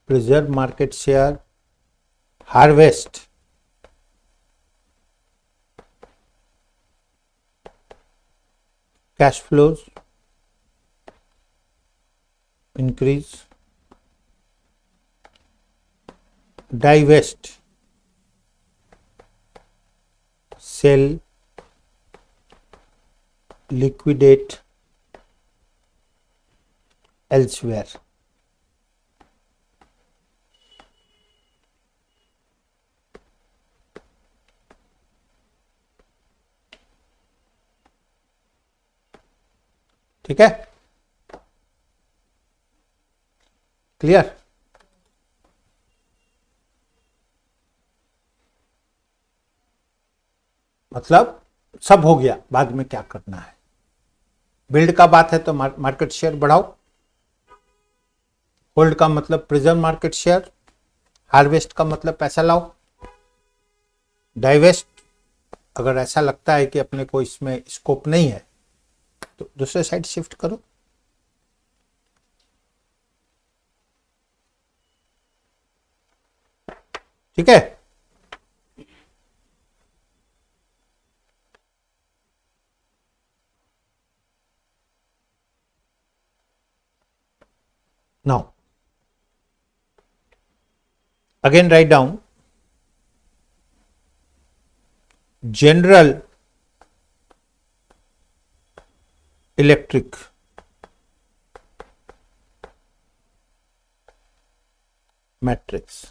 preserve market share, harvest, cash flows, increase, divest, sell, liquidate elsewhere, ठीक है। क्लियर। मतलब सब हो गया, बाद में क्या करना है। बिल्ड का बात है तो मार्केट शेयर बढ़ाओ, होल्ड का मतलब प्रिजर्व मार्केट शेयर, हार्वेस्ट का मतलब पैसा लाओ, डाइवेस्ट अगर ऐसा लगता है कि अपने को इसमें स्कोप नहीं है तो दूसरे साइड शिफ्ट करो। ठीक है। Now again write down general electric matrix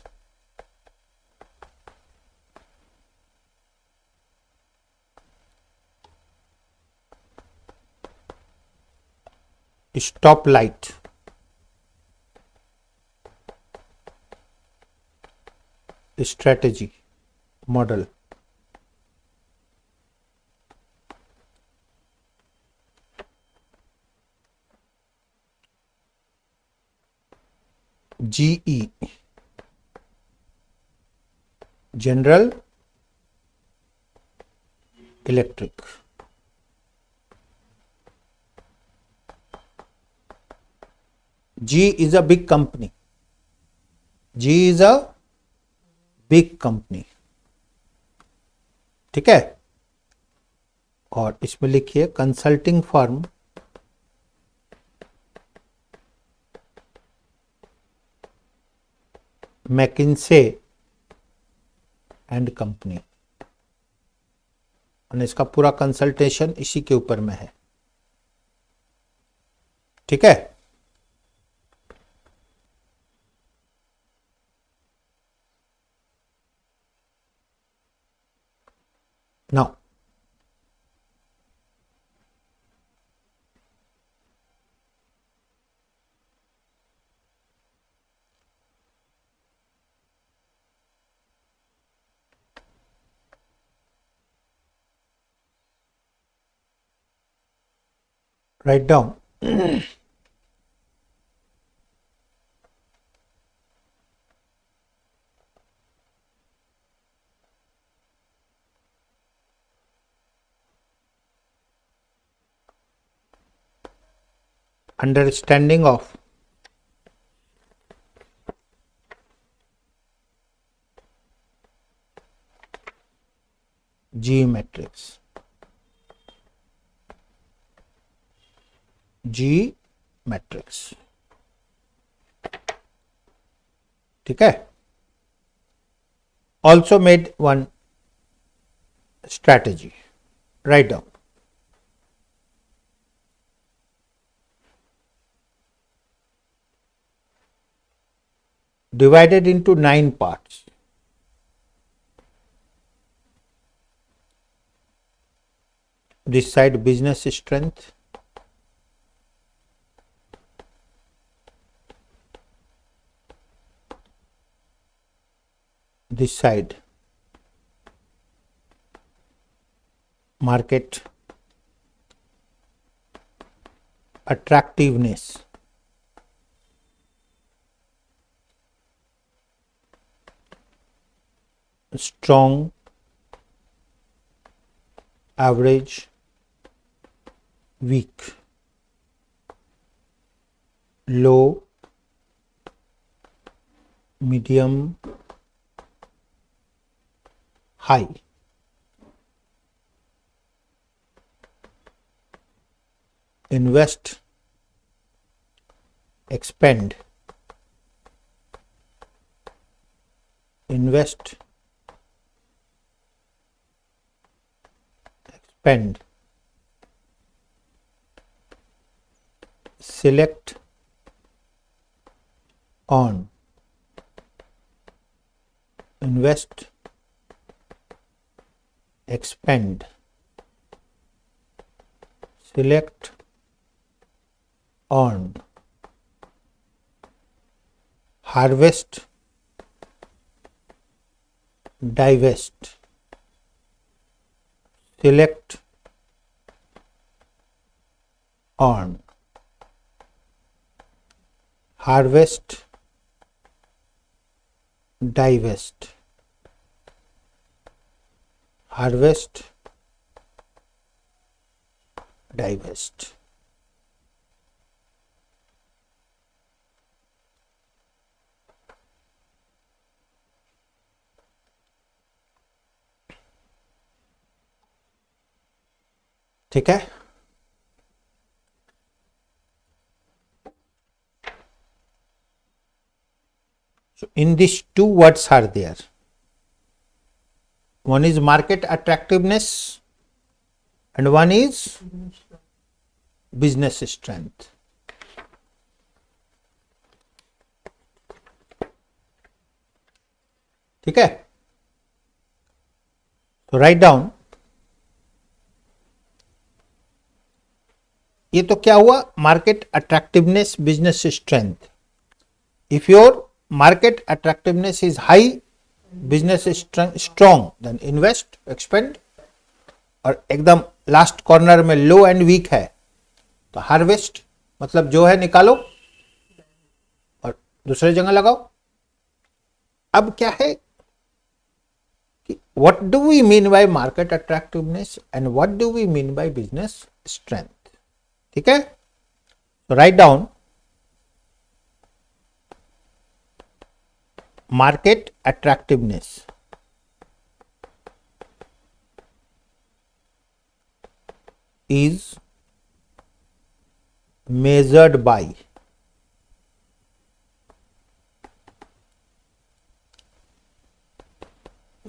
stop light strategy model GE general electric G is a big company. G is a big company. ठीक है। और इसमें लिखिए consulting firm McKinsey and company, और इसका पूरा कंसल्टेशन इसी के ऊपर में है। ठीक है। Now, write down understanding of G matrix. G matrix. ठीक है। Also made one strategy. Write down. Divided into 9 parts. This side business strength, this side market attractiveness, strong, average, weak, low, medium, high. Invest, expand, invest, expand, select on, invest, expand, select on, harvest, divest, select on, harvest, divest, harvest, divest. ठीक है, so in these two words are there. One is market attractiveness and one is business strength. ठीक है, तो write down, ये तो क्या हुआ, market attractiveness, business strength. If your market attractiveness is high, business strong, then invest, expand. और एकदम last corner में लो एंड वीक है तो हार्वेस्ट, मतलब जो है निकालो और दूसरे जगह लगाओ. अब क्या है कि what do we mean by market attractiveness and what do we mean by business strength. ठीक है, तो write down, market attractiveness is measured by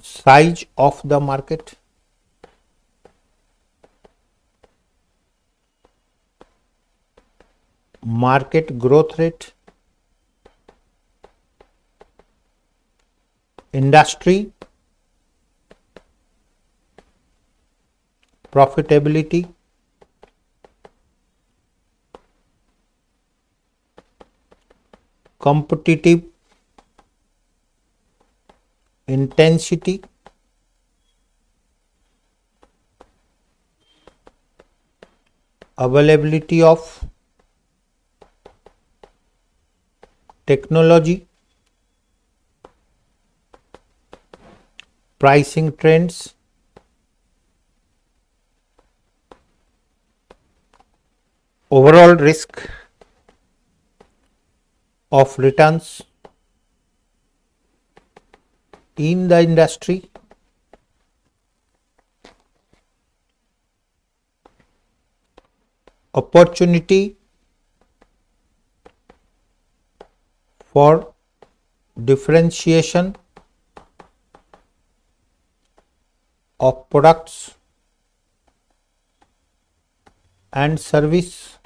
size of the market, market growth rate, industry, profitability, competitive intensity, availability of technology, pricing trends, overall risk of returns in the industry, opportunity for differentiation of products and service,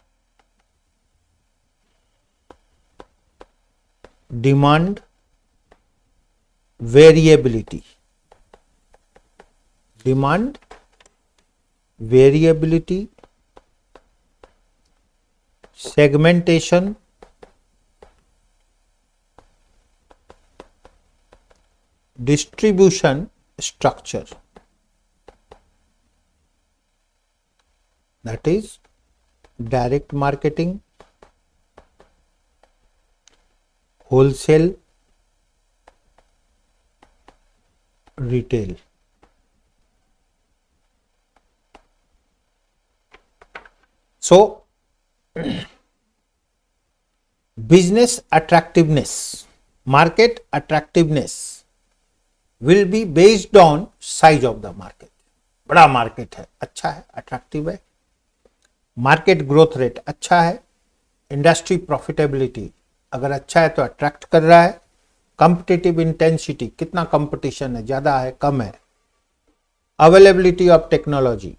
demand variability, demand variability, segmentation, distribution structure. That is direct marketing, wholesale, retail. So business attractiveness, market attractiveness will be based on size of the market. बड़ा market है, अच्छा है, attractive है. Market growth rate अच्छा है, industry profitability अगर अच्छा है तो अट्रैक्ट कर रहा है. कॉम्पिटिटिव इंटेंसिटी, कितना कंपटीशन है, ज्यादा है, कम है. Availability of technology,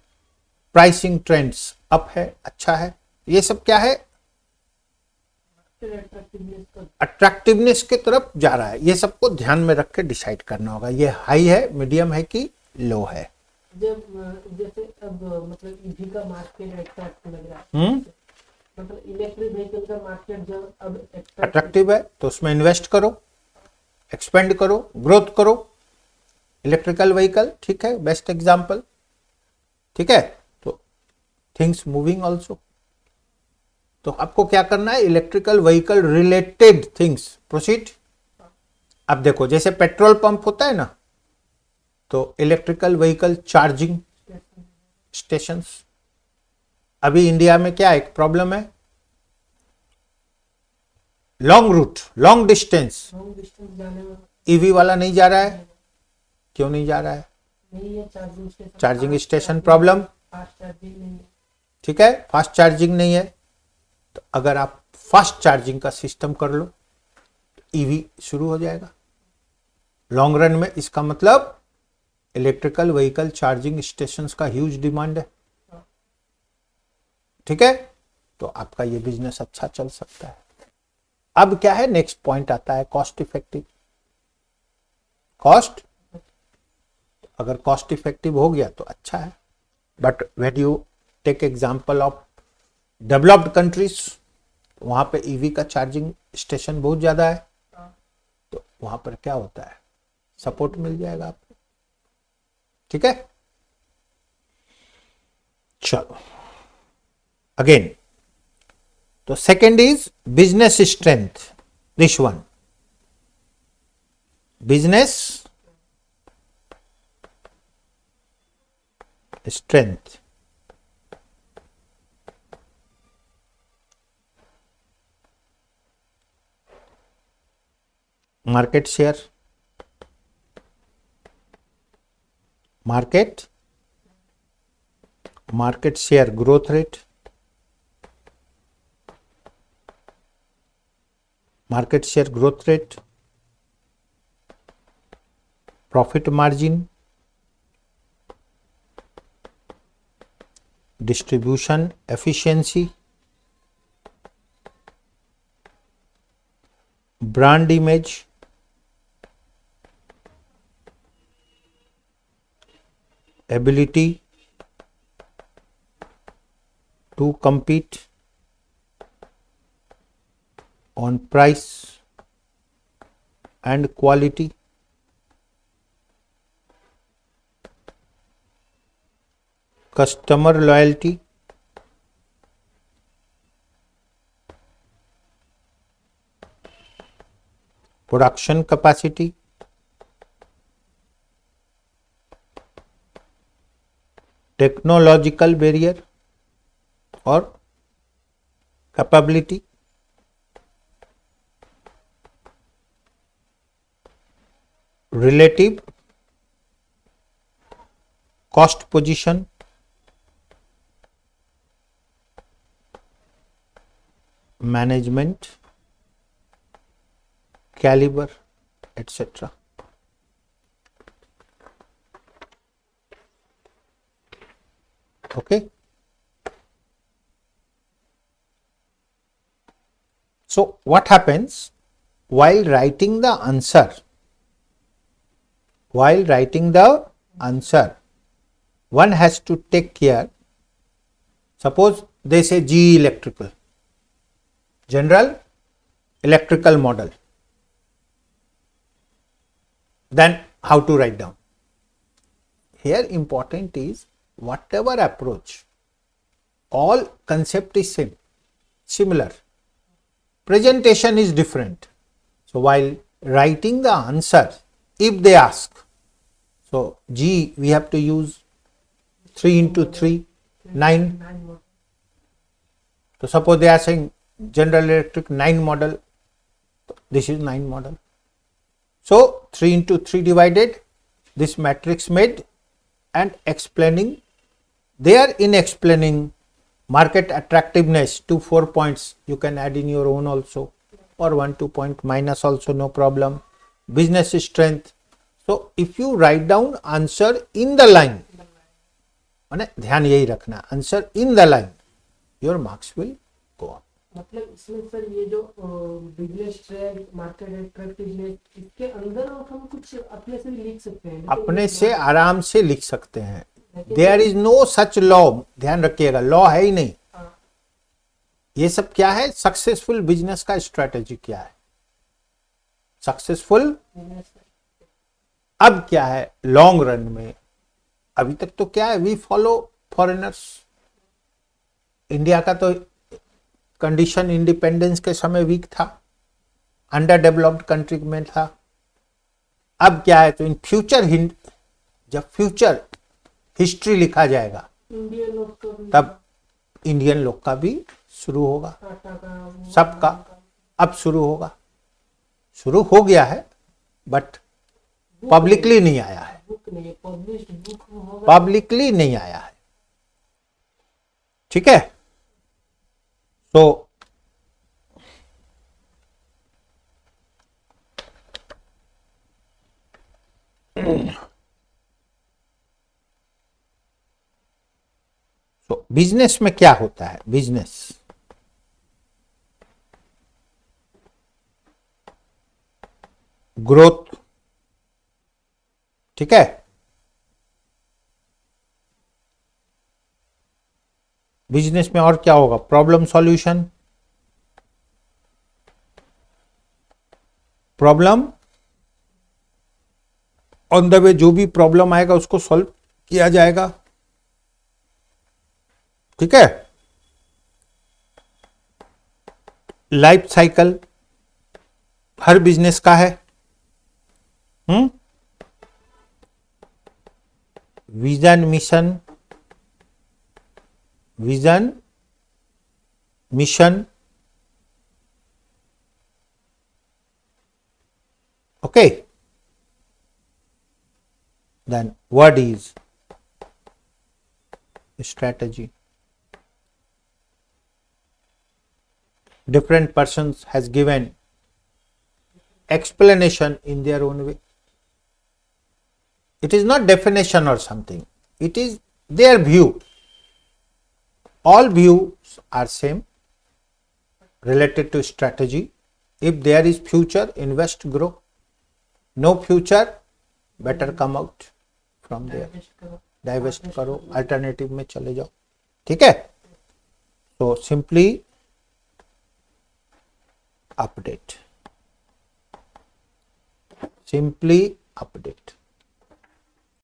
pricing trends up है, अच्छा है. ये सब क्या है, अट्रैक्टिवनेस की तरफ जा रहा है. ये सबको ध्यान में रख के डिसाइड करना होगा, ये हाई है, मीडियम है कि लो है. जब जैसे अब मतलब ईवी का मार्केट अट्रैक्ट लग रहा है, मतलब इलेक्ट्रिक व्हीकल का मार्केट जब अब अट्रैक्टिव है तो उसमें इन्वेस्ट करो, एक्सपेंड करो, ग्रोथ करो. इलेक्ट्रिकल व्हीकल ठीक है, बेस्ट एग्जांपल. ठीक है, तो थिंग्स मूविंग ऑल्सो. तो आपको क्या करना है, electrical vehicle related things proceed. अब देखो जैसे पेट्रोल पंप होता है ना, तो इलेक्ट्रिकल व्हीकल चार्जिंग स्टेशंस. अभी इंडिया में क्या एक प्रॉब्लम है, लॉन्ग रूट, लॉन्ग डिस्टेंस जाने में ईवी वाला नहीं जा रहा है. क्यों नहीं जा रहा है, नहीं है, charging station problem. Fast charging नहीं है. ठीक है, फास्ट चार्जिंग नहीं है, तो अगर आप फास्ट चार्जिंग का सिस्टम कर लो तो ईवी शुरू हो जाएगा। लॉन्ग रन में इसका मतलब इलेक्ट्रिकल व्हीकल चार्जिंग स्टेशंस का ह्यूज डिमांड है। ठीक है, तो आपका ये बिजनेस अच्छा चल सकता है। अब क्या है, नेक्स्ट पॉइंट आता है कॉस्ट इफेक्टिव। कॉस्ट, अगर कॉस्ट इफेक्टिव हो गया तो अच्छा है, but when you take example of developed countries, वहां पे ईवी का चार्जिंग स्टेशन बहुत ज्यादा है, तो वहां पर क्या होता है, सपोर्ट मिल जाएगा आपको। ठीक है, चलो अगेन, तो second is business strength. This one, business strength. Market share, market share growth rate, market share growth rate, profit margin, distribution efficiency, brand image, ability to compete on price and quality, customer loyalty, production capacity, technological barrier और capability, relative cost position, management calibre etcetera. Okay, so what happens while writing the answer? While writing the answer, one has to take care. Suppose they say GE Electrical, General Electrical Model. Then how to write down? Here important is whatever approach, all concept is same, similar, presentation is different. So while writing the answer, if they ask, so G we have to use 3 into 3, 9. So suppose they are saying General Electric 9 model, this is 9 model. So 3 into 3 divided, this matrix made, and explaining. There in explaining market attractiveness, 2-4 points you can add in your own also, or 1-2 point minus also, no problem. Business strength. So if you write down answer in the line, माने ध्यान यही रखना, answer in the line, your marks will go up. मतलब इसमें sir ये जो business strength, market attractiveness, इसके अंदर हम कुछ अपने से भी लिख सकते हैं, अपने से आराम से लिख सकते हैं। There is no such law, ध्यान रखिएगा, लॉ है ही नहीं। ये सब क्या है, सक्सेसफुल बिजनेस का स्ट्रेटेजी क्या है, सक्सेसफुल। अब क्या है लॉन्ग रन में, अभी तक तो क्या है, वी फॉलो फॉरेनर्स। इंडिया का तो कंडीशन इंडिपेंडेंस के समय वीक था, अंडर डेवलप्ड कंट्री में था। अब क्या है, तो इन फ्यूचर, जब फ्यूचर हिस्ट्री लिखा जाएगा तब इंडियन लोग का भी शुरू होगा, सबका अब शुरू होगा, शुरू हो गया है बट पब्लिकली नहीं आया है, पब्लिकली नहीं आया है। ठीक है। तो बिजनेस में क्या होता है, बिजनेस ग्रोथ, ठीक है। बिजनेस में और क्या होगा, problem solution, problem on the way, जो भी प्रॉब्लम आएगा उसको सॉल्व किया जाएगा, ठीक है। लाइफ साइकिल हर बिजनेस का है। Vision mission, vision mission, okay. Then what is strategy? Different persons has given explanation in their own way. It is not definition or something, it is their view. All views are same related to strategy. If there is future, invest, grow. No future, better come out from there, Divest करो, divest करो, alternative में चले जाओ, ठीक है। तो simply update, simply update.